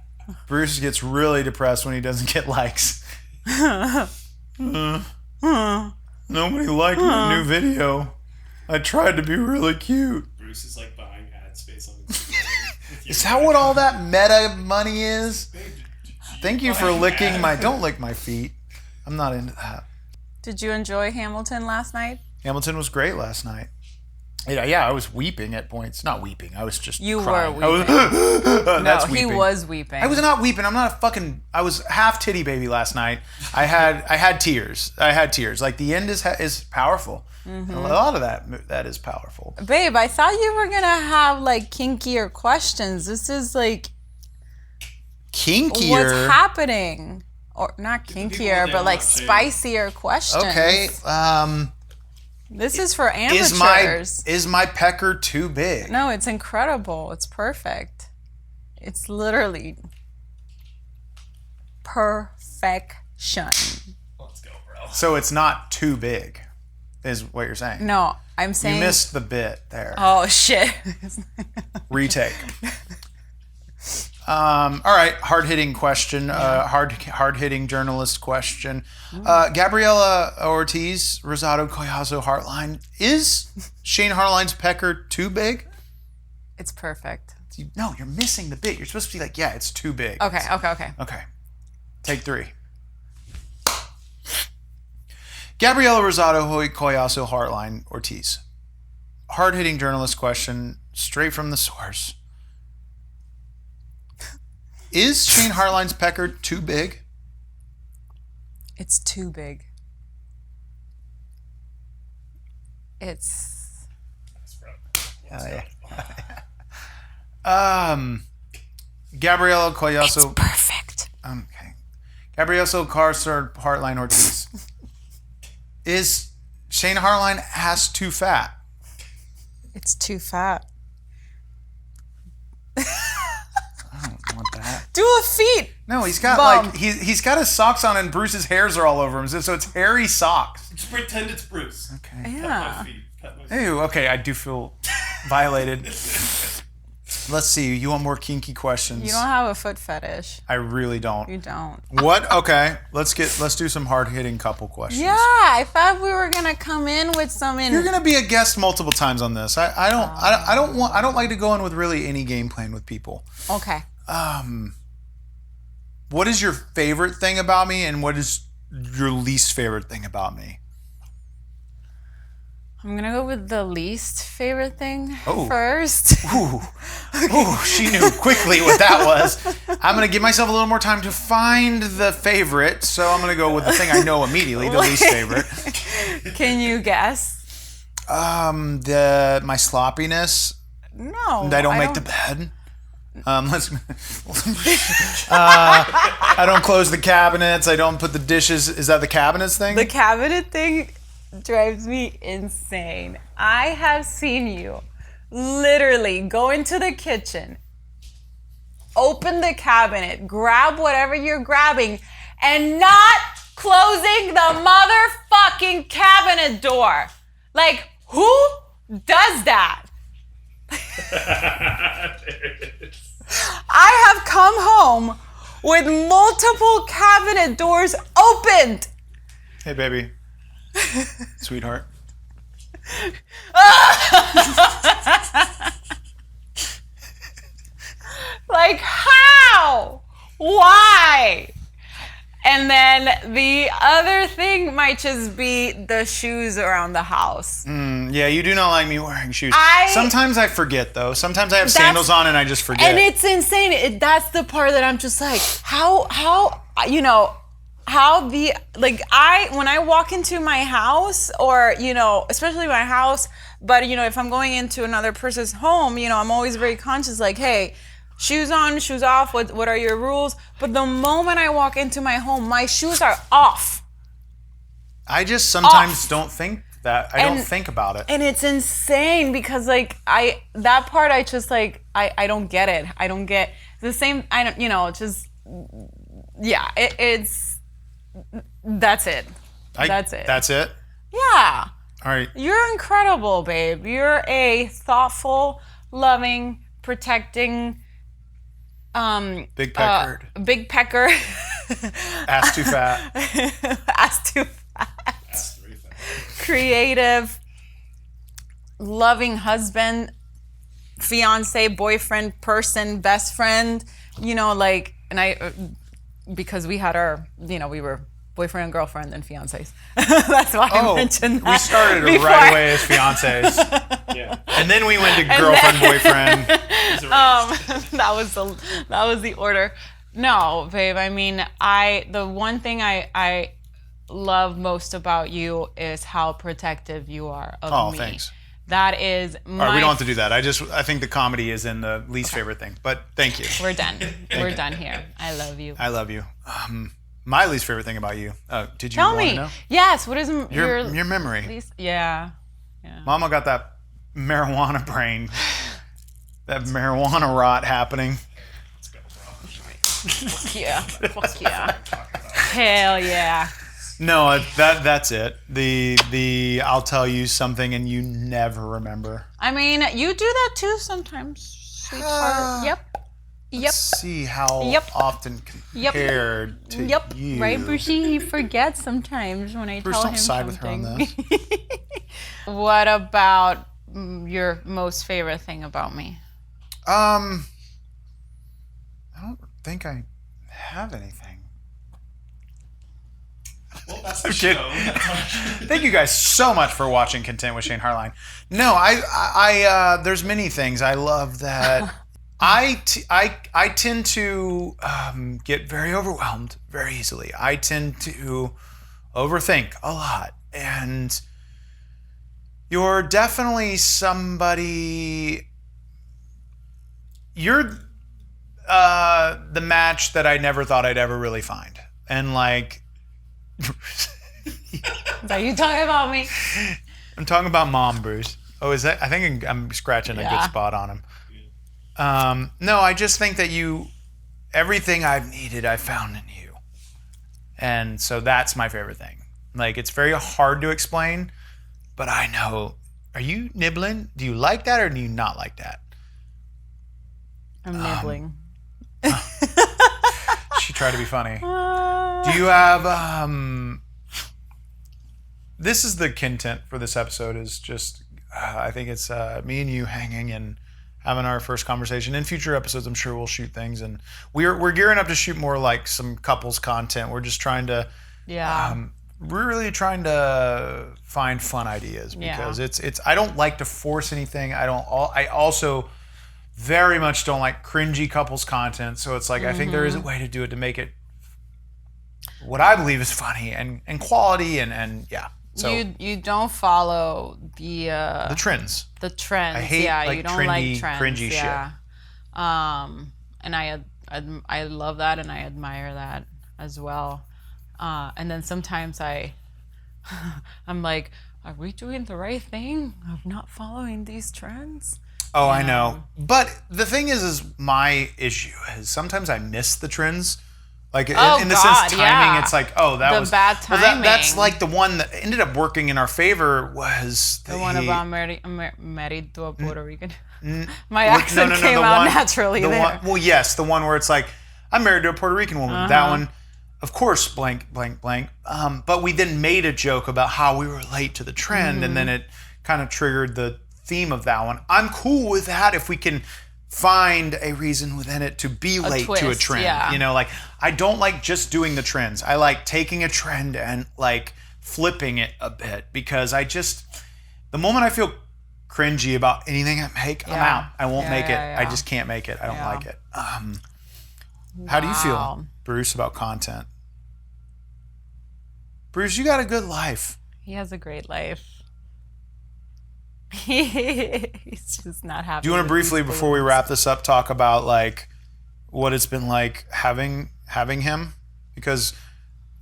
Bruce gets really depressed when he doesn't get likes. Nobody liked my new video. I tried to be really cute. Bruce is like buying ad space on the Is that what all that meta money is? Thank you for licking my... Don't lick my feet. I'm not into that. Did you enjoy Hamilton last night? Hamilton was great last night. Yeah, I was weeping at points. Not weeping. I was just You crying. were weeping. That's No, weeping. he was weeping. I was not weeping. I'm not a fucking... I was half titty baby last night. I had tears. Like, the end is powerful. Mm-hmm. A lot of that is powerful. Babe, I thought you were gonna have like kinkier questions. This is like Kinkier. what's happening. or not people kinkier, what they but like want, Shane. spicier questions. Okay. This is for amateurs. Is my pecker too big? No, it's incredible. It's perfect. It's literally perfection. Let's go, bro. So it's not too big, is what you're saying. No, I'm saying. You missed the bit there. Oh shit. Retake. All right, hard-hitting question. Hard-hitting journalist question. Gabriella Ortiz, Rosado Collazo Hartline. Is Shane Hartline's pecker too big? It's perfect. No, you're missing the bit. You're supposed to be like, yeah, it's too big. Okay. Okay. Take 3. Gabriella Rosado Collazo Hartline Ortiz. Hard-hitting journalist question, straight from the source. Is Shane Hartline's pecker too big? It's too big. It's. Gabriella Collazo. It's perfect. Okay. Gabriella Collazo Hartline Ortiz. Is Shane Hartline ass too fat? It's too fat. I don't want that. Do a feet. No, he's got Bum. like he's got his socks on and Bruce's hairs are all over him, so it's hairy socks. Just pretend it's Bruce. Okay. Cut my Yeah. feet. Cut my feet. Ew. Okay, I do feel violated. Let's see. You want more kinky questions? You don't have a foot fetish. I really don't. You don't. What? Okay. Let's do some hard-hitting couple questions. Yeah, I thought we were gonna come in with some. You're gonna be a guest multiple times on this. I don't like to go in with really any game plan with people. Okay. What is your favorite thing about me, and what is your least favorite thing about me? I'm gonna go with the least favorite thing Oh. first. Ooh, she knew quickly what that was. I'm gonna give myself a little more time to find the favorite, so I'm gonna go with the thing I know immediately, the least favorite. Can you guess? My sloppiness. No. I don't make the bed. I don't close the cabinets. I don't put the dishes. Is that the cabinets thing? The cabinet thing drives me insane. I have seen you literally go into the kitchen, open the cabinet, grab whatever you're grabbing, and not closing the motherfucking cabinet door. Like, who does that? I have come home with multiple cabinet doors opened. Hey, baby. Sweetheart. Like, how? Why? And then the other thing might just be the shoes around the house. Yeah, you do not like me wearing shoes. Sometimes I forget, though. Sometimes I have sandals on and I just forget. And it's insane. That's the part that I'm just like, when I walk into my house, or, especially my house, but, if I'm going into another person's home, I'm always very conscious, like, hey, shoes on, shoes off, what are your rules? But the moment I walk into my home, my shoes are off. I just sometimes don't think that. I don't think about it. And it's insane because, like, that part, I just, like, I don't get it. I don't get the same, it's, that's it. That's it. That's it? Yeah. All right. You're incredible, babe. You're a thoughtful, loving, protecting, Big pecker. big pecker. Ass too fat. Ass too fat. That's very fat. Creative, loving husband, fiance, boyfriend, person, best friend, because we had our, we were boyfriend and girlfriend and fiancés. That's why I mentioned that. We started before. right away as fiancés. Yeah. And then we went to girlfriend, boyfriend. That was the order. No, babe, I mean, the one thing I love most about you is how protective you are of me. Oh, thanks. That is my... All right, we don't have to do that. I think the comedy is in the least favorite thing. But thank you. We're done. We're done here. I love you. I love you. my least favorite thing about you. Oh, did you Tell want me. to know? Yes. What is Your memory. least? Yeah. Mama got that marijuana brain. That marijuana rot happening. Yeah. Fuck yeah. Hell yeah. No, that's it. The I'll tell you something and you never remember. I mean, you do that too sometimes, sweetheart. Yep. Let's see how Yep. often compared to you. Right, Brucey? He forgets sometimes when I Bruce, tell don't him side something. with her on this. What about your most favorite thing about me? I don't think I have anything. Well, that's the I'm show. kidding. Thank you guys so much for watching Content with Shane Hartline. No, I there's many things I love that. I tend to get very overwhelmed very easily. I tend to overthink a lot, and you're definitely somebody. You're the match that I never thought I'd ever really find, and like. Are you talking about me? I'm talking about Mom, Bruce. Oh, is that? I think I'm scratching a good spot on him. No, I just think that everything I've needed, I found in you. And so that's my favorite thing. Like, it's very hard to explain, but I know. Are you nibbling? Do you like that or do you not like that? I'm nibbling. She tried to be funny. Do you have, this is the content for this episode is just, I think it's me and you hanging and having our first conversation. In future episodes, I'm sure we'll shoot things, and we're gearing up to shoot more like some couples content. We're just trying to, we're really trying to find fun ideas because it's. I don't like to force anything. I also very much don't like cringy couples content. So it's like I think there is a way to do it to make it what I believe is funny and quality and yeah. So you don't follow the trends. The trends. I hate like you don't trendy, like trends. cringy shit. And I love that and I admire that as well. And then sometimes I'm like, are we doing the right thing of not following these trends? Oh, I know. But the thing is my issue is sometimes I miss the trends. Like in the sense timing, it's like, oh, that was bad timing. Well, that's like the one that ended up working in our favor was the one about married to a Puerto Rican. My accent came the out one, naturally the there. One, well, yes, the one where it's like, I'm married to a Puerto Rican woman. That one, of course, blank, blank, blank. But we then made a joke about how we were late to the trend, and then it kind of triggered the theme of that one. I'm cool with that if we can find a reason within it to be late to a trend. Yeah. You know, like I don't like just doing the trends. I like taking a trend and like flipping it a bit because the moment I feel cringy about anything I make, I'm out. I won't make it. I just can't make it. I don't like it. How do you feel, Bruce, about content? Bruce, you got a good life. He has a great life. He's just not happy. Do you want to briefly, before we wrap this up, talk about like what it's been like having him? Because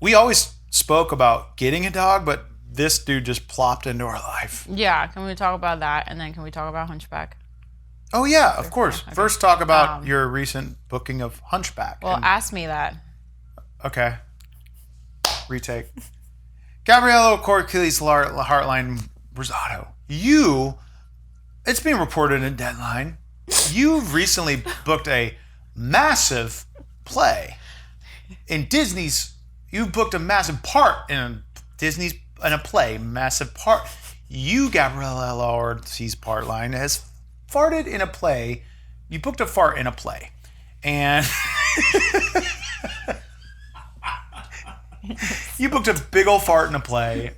we always spoke about getting a dog, but this dude just plopped into our life. Yeah, can we talk about that? And then can we talk about Hunchback? Oh yeah, of course. Okay. First talk about your recent booking of Hunchback. Well, ask me that. Okay. Retake. Gabriella Ortiz Hartline Rosado. It's being reported in Deadline, you recently booked a massive play in Disney's. You booked a massive part in a play, massive part. You, Gabriella Ortiz Hartline, has farted in a play. You booked a fart in a play, and you booked a big old fart in a play.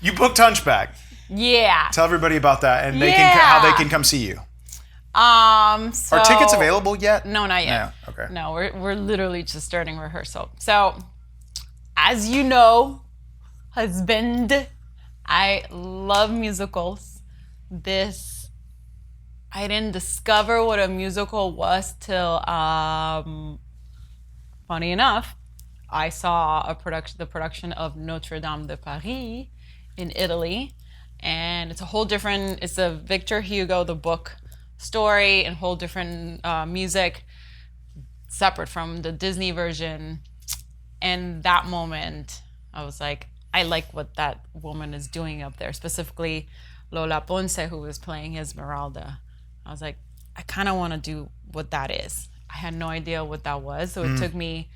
You booked Hunchback. Yeah. Tell everybody about that and how they can come see you. So, are tickets available yet? No, not yet. No. Okay. No, we're literally just starting rehearsal. So, as you know, husband, I love musicals. I didn't discover what a musical was till funny enough, I saw the production of Notre Dame de Paris in Italy, and it's a Victor Hugo, the book story, and whole different music, separate from the Disney version. And that moment, I was like, I like what that woman is doing up there, specifically Lola Ponce, who was playing Esmeralda. I was like, I kind of want to do what that is. I had no idea what that was, so it took me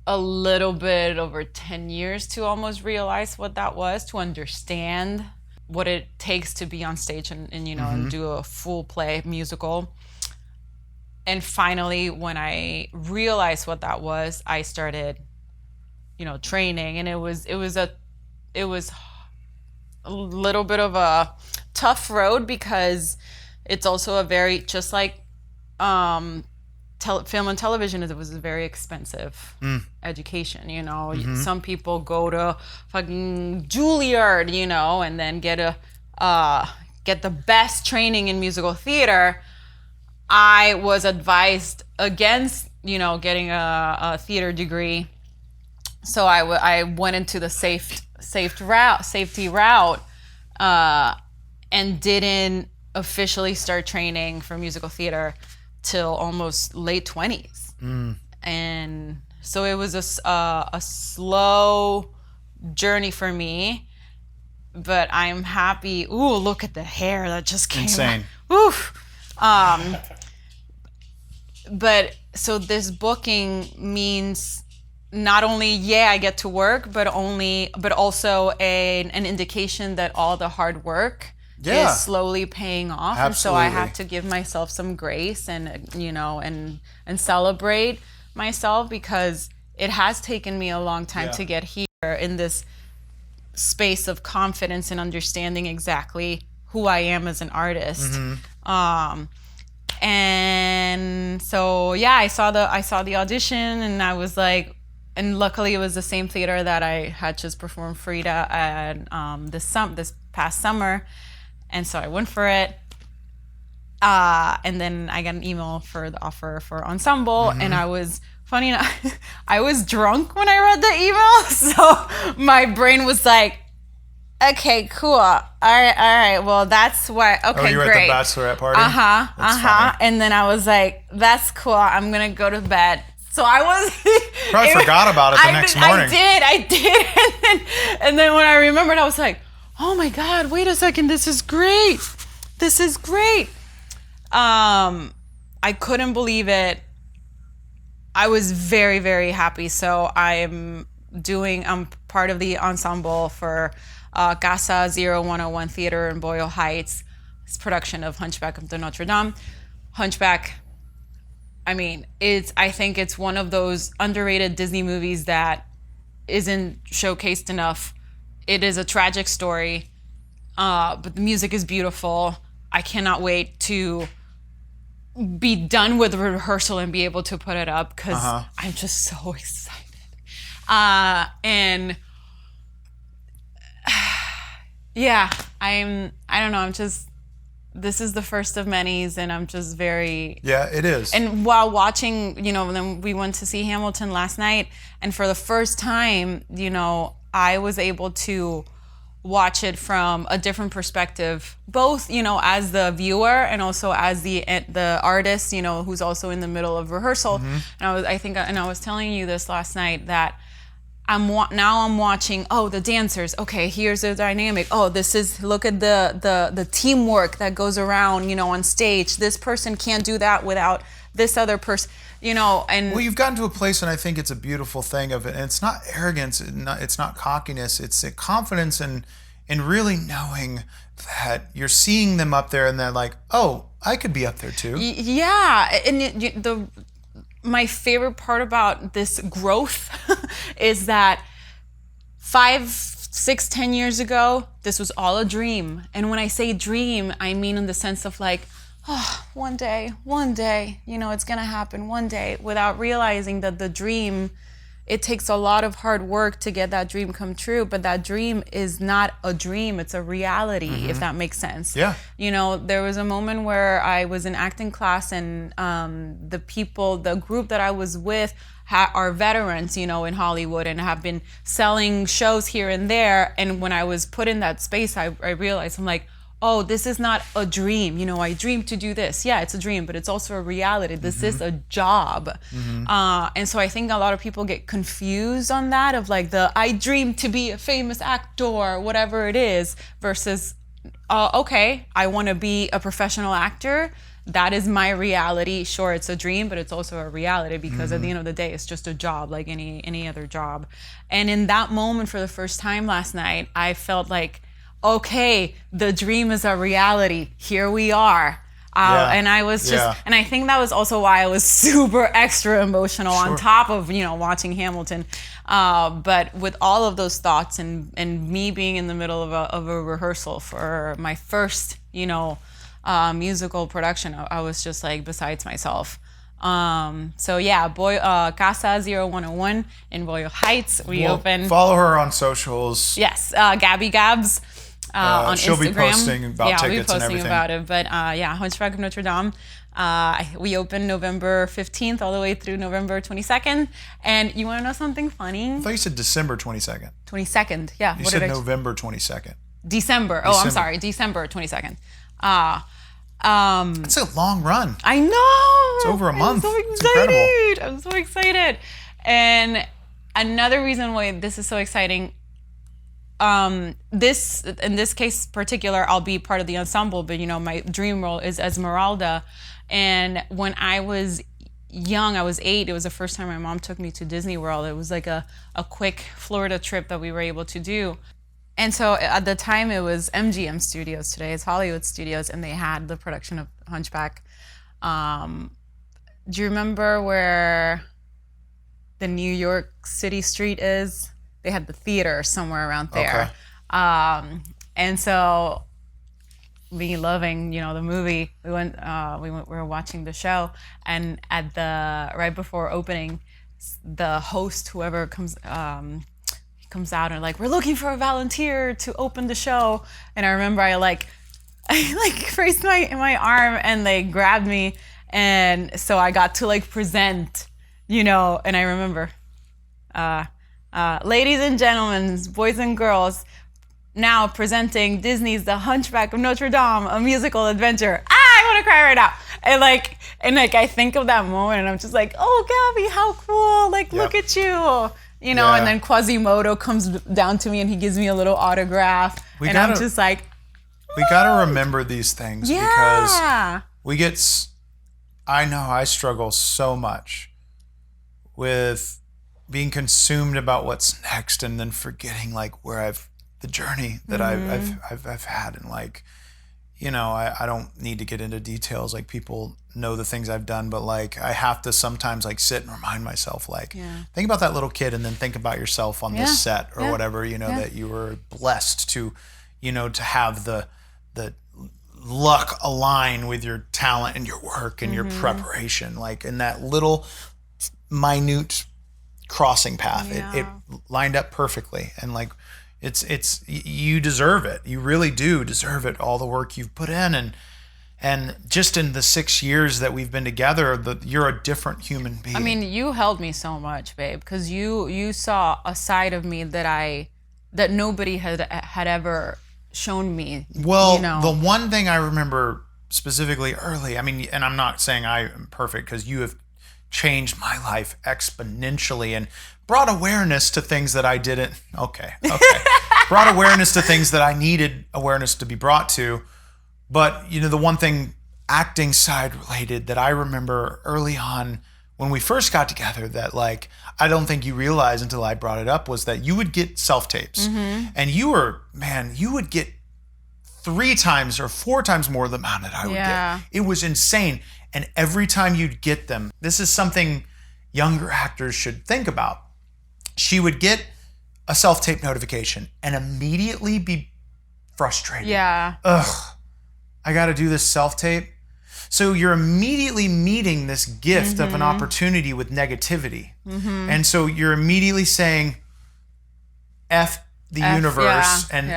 a little bit over 10 years to almost realize what that was, to understand what it takes to be on stage and and do a full play musical. And finally, when I realized what that was, I started, training, and it was a little bit of a tough road, because it's also a very, just like film and television, it was a very expensive education. Some people go to fucking Juilliard, and then get the best training in musical theater. I was advised against, getting a theater degree, so I went into the safety route, and didn't officially start training for musical theater till almost late 20s. And so it was a slow journey for me, but I'm happy. Ooh, look at the hair that just came Insane. out. Ooh. But so this booking means not only, I get to work, but also an indication that all the hard work is slowly paying off. Absolutely. And so I have to give myself some grace and and celebrate myself, because it has taken me a long time to get here in this space of confidence and understanding exactly who I am as an artist. And so I saw the audition, and I was like, and luckily it was the same theater that I had just performed Frida at this past summer. And so I went for it. And then I got an email for the offer for ensemble. And I was, funny enough, I was drunk when I read the email. So my brain was like, okay, cool. All right. Well, that's why. Okay, you were great. at the bachelorette party? Funny. And then I was like, that's cool. I'm going to go to bed. So I was... Probably forgot about it the next morning. I did. And then when I remembered, I was like, oh my God, wait a second. This is great. I couldn't believe it. I was very, very happy. So I'm part of the ensemble for Casa 0101 Theater in Boyle Heights. It's production of Hunchback of Notre Dame. Hunchback, I think it's one of those underrated Disney movies that isn't showcased enough. It is a tragic story, but the music is beautiful. I cannot wait to be done with the rehearsal and be able to put it up, because I'm just so excited. And I don't know, this is the first of many's, and I'm just very... Yeah, it is. And while watching, then we went to see Hamilton last night, and for the first time, I was able to watch it from a different perspective, both, as the viewer and also as the artist, who's also in the middle of rehearsal. And I was telling you this last night, that I'm watching, the dancers. Okay, here's the dynamic. Look at the teamwork that goes around, on stage. This person can't do that without this other person, and... Well, you've gotten to a place, and I think it's a beautiful thing of it. And it's not arrogance, it's not cockiness, it's a confidence in really knowing that you're seeing them up there and they're like, oh, I could be up there too. Yeah, and my favorite part about this growth is that 5, 6, 10 years ago, this was all a dream. And when I say dream, I mean in the sense of like, one day, it's gonna happen one day, without realizing that the dream it takes a lot of hard work to get that dream come true, but that dream is not a dream, it's a reality, if that makes sense. Yeah. You know, there was a moment where I was in acting class, and the group that I was with are veterans, you know, in Hollywood, and have been selling shows here and there. And when I was put in that space, I realized, I'm like, oh, this is not a dream. You know, I dream to do this. Yeah, it's a dream, but it's also a reality. This is a job. And so I think a lot of people get confused on that, of like I dream to be a famous actor, or whatever it is, versus, okay, I want to be a professional actor. That is my reality. Sure, it's a dream, but it's also a reality, because at the end of the day, it's just a job like any other job. And in that moment, for the first time last night, I felt like, okay, the dream is a reality. Here we are. And I was just, and I think that was also why I was super extra emotional on top of, you know, watching Hamilton. But with all of those thoughts, and me being in the middle of a rehearsal for my first, you know, musical production, I was just like besides myself. So yeah, Casa 0101 in Boyle Heights. We open. Follow her on socials. Yes, Gabby Gabs. On she'll Instagram. Be posting about tickets I'll be posting and everything. about it. But Hunchback of Notre Dame. We open November 15th all the way through November 22nd. And you want to know something funny? I thought you said December 22nd. 22nd, yeah. You said November 22nd. December. Oh, I'm sorry. December 22nd. It's a long run. I know. It's over a month. I'm so excited. I'm so excited. And another reason why this is so exciting, in this case particular, I'll be part of the ensemble, but you know, my dream role is Esmeralda. And when I was young, I was 8, it was the first time my mom took me to Disney World. It was like a quick Florida trip that we were able to do. And so at the time, it was MGM Studios. Today it's Hollywood Studios, and they had the production of Hunchback. Do you remember where the New York City street is? They had the theater somewhere around there. Okay. And so, me loving, you know, the movie, we were watching the show, and right before opening, the host, whoever comes out and like, we're looking for a volunteer to open the show. And I remember I raised my arm, and they grabbed me, and so I got to like present, you know. And I remember, ladies and gentlemen, boys and girls, now presenting Disney's The Hunchback of Notre Dame, a musical adventure. I want to cry right now. And I think of that moment, and I'm just like, oh, Gabby, how cool! Like, look at you. You know, and then Quasimodo comes down to me, and he gives me a little autograph. I'm just like, we gotta remember these things, because I know I struggle so much with being consumed about what's next, and then forgetting like the journey that I've had, and like, you know, I don't need to get into details, like people know the things I've done, but like I have to sometimes like sit and remind myself, like, think about that little kid, and then think about yourself on this set or whatever, you know, that you were blessed to, you know, to have the luck align with your talent and your work and your preparation, like in that little minute crossing path. It lined up perfectly, and like it's you deserve it. You really do deserve it, all the work you've put in, and just in the 6 years that we've been together, you're a different human being. I mean, you helped me so much, babe, because you saw a side of me that nobody had ever shown me. Well, you know? The one thing I remember specifically early, I mean, and I'm not saying I am perfect, because you have changed my life exponentially and brought awareness to things that I didn't. Okay. Brought awareness to things that I needed awareness to be brought to. But, you know, the one thing acting side related that I remember early on when we first got together that like I don't think you realized until I brought it up was that you would get self-tapes. And you would get 3 times or 4 times more the amount that I would get. It was insane. And every time you'd get them, this is something younger actors should think about. She would get a self-tape notification and immediately be frustrated. Ugh, I got to do this self-tape. So you're immediately meeting this gift of an opportunity with negativity. And so you're immediately saying, F the universe, and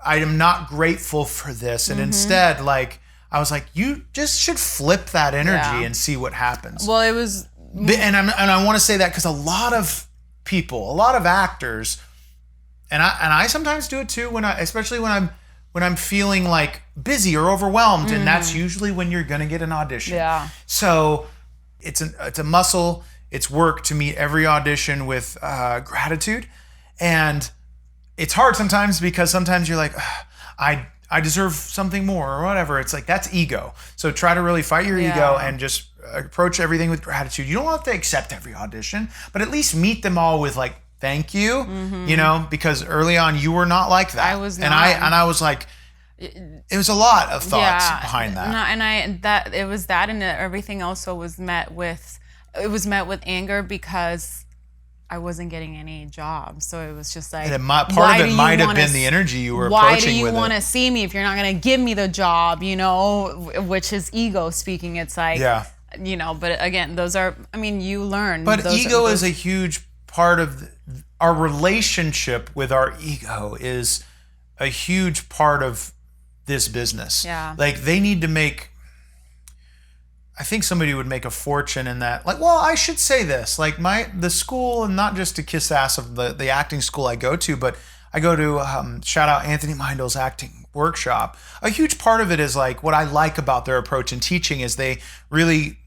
I am not grateful for this. And instead, like, I was like, you just should flip that energy and see what happens. Well, it was... And I want to say that because a lot of people, a lot of actors, and I sometimes do it too, especially when I'm feeling like busy or overwhelmed, and that's usually when you're gonna get an audition. Yeah. So it's a muscle. It's work to meet every audition with gratitude, and it's hard sometimes because sometimes you're like, I deserve something more or whatever. It's like, that's ego. So try to really fight your ego and just approach everything with gratitude. You don't have to accept every audition, but at least meet them all with like, thank you, you know, because early on you were not like that. I was not. And I was like, it was a lot of thoughts behind that. No, it was that, and everything also was met with anger because I wasn't getting any jobs. So it was just like, part of it might have been the energy you were approaching with it. Why do you want to see me if you're not going to give me the job, you know, which is ego speaking. It's like, you know, but again, those are, I mean, you learn. But ego is a huge part of our relationship with our ego is a huge part of this business. Yeah. Like they need to make, I think somebody would make a fortune in that. Like, well, I should say this. Like the school, and not just to kiss ass of the acting school I go to, but I go to shout out Anthony Mindel's acting workshop. A huge part of it is like what I like about their approach in teaching is they really,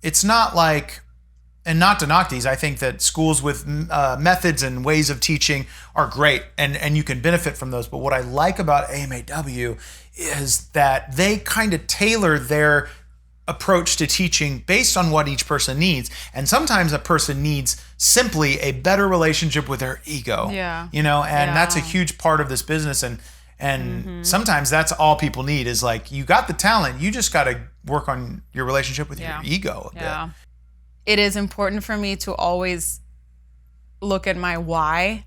it's not like, and not to knock these, I think that schools with methods and ways of teaching are great, and you can benefit from those. But what I like about AMAW is that they kind of tailor their approach to teaching based on what each person needs. And sometimes a person needs simply a better relationship with their ego. Yeah. You know, and that's a huge part of this business. And sometimes that's all people need is like, you got the talent, you just got to work on your relationship with your ego a bit. It is important for me to always look at my why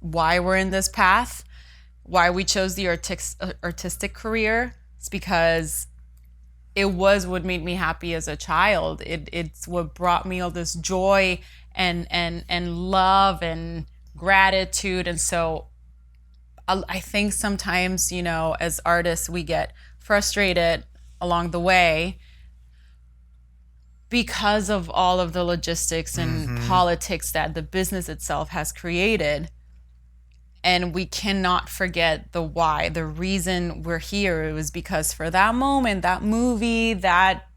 we're in this path, why we chose the artistic career. It's because it was what made me happy as a child. It's what brought me all this joy and love and gratitude. And so I think sometimes, you know, as artists, we get frustrated along the way because of all of the logistics and politics that the business itself has created. And we cannot forget the why, the reason we're here. It was because for that moment, that movie, that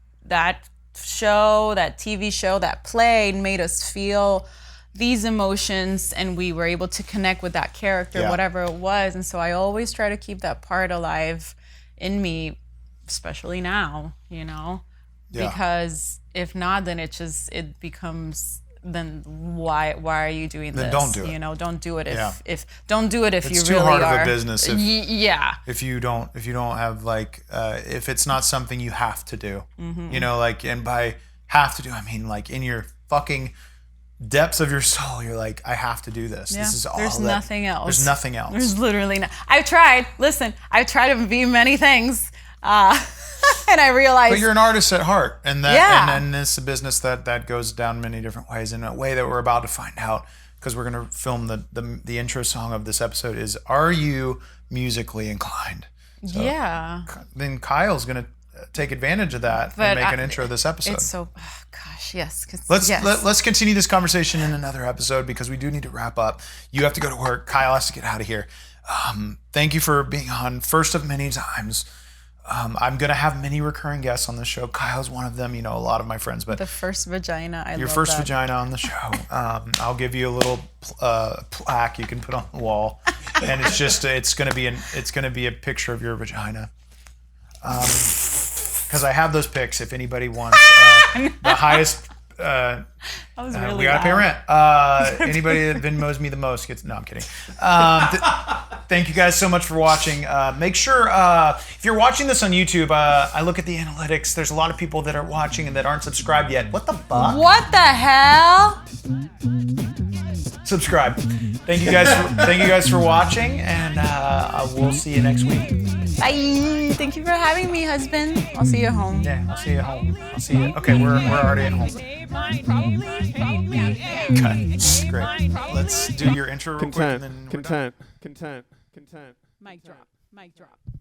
show, that TV show, that play made us feel these emotions, and we were able to connect with that character, whatever it was. And so I always try to keep that part alive in me, especially now, you know, because if not, then it becomes, then why are you doing this? Then don't do it. You know, don't do it if don't do it if it's you really are. It's too hard of a business if you don't have like if it's not something you have to do. You know, like, and by have to do, I mean like in your fucking depths of your soul, you're like, I have to do this. This is all. There's nothing else. There's nothing else. There's literally no. I've tried. Listen, I've tried to be many things. And I realized, but you're an artist at heart, and that, and it's a business that goes down many different ways. In a way that we're about to find out, because we're going to film the intro song of this episode is "Are You Musically Inclined?" So then Kyle's going to take advantage of that and make an intro of this episode. It's so, gosh, yes. Let's continue this conversation in another episode because we do need to wrap up. You have to go to work. Kyle has to get out of here. Thank you for being on. First of many times. I'm going to have many recurring guests on the show. Kyle's one of them, you know, a lot of my friends. But the first vagina, your first vagina on the show. I'll give you a little plaque you can put on the wall. And it's just, it's going to be a picture of your vagina. Because I have those pics if anybody wants the highest... we gotta pay rent. Anybody that Venmos me the most gets. No, I'm kidding. Thank you guys so much for watching. Make sure if you're watching this on YouTube, I look at the analytics. There's a lot of people that are watching and that aren't subscribed yet. What the fuck? What the hell? subscribe. Thank you guys for watching, and we'll see you next week. Bye. Thank you for having me, husband. I'll see you at home. Yeah, I'll see you at home. I'll see you. Okay, we're already at home. Cut. Great. Let's do your intro real quick. And then we're done. Content. Mic drop.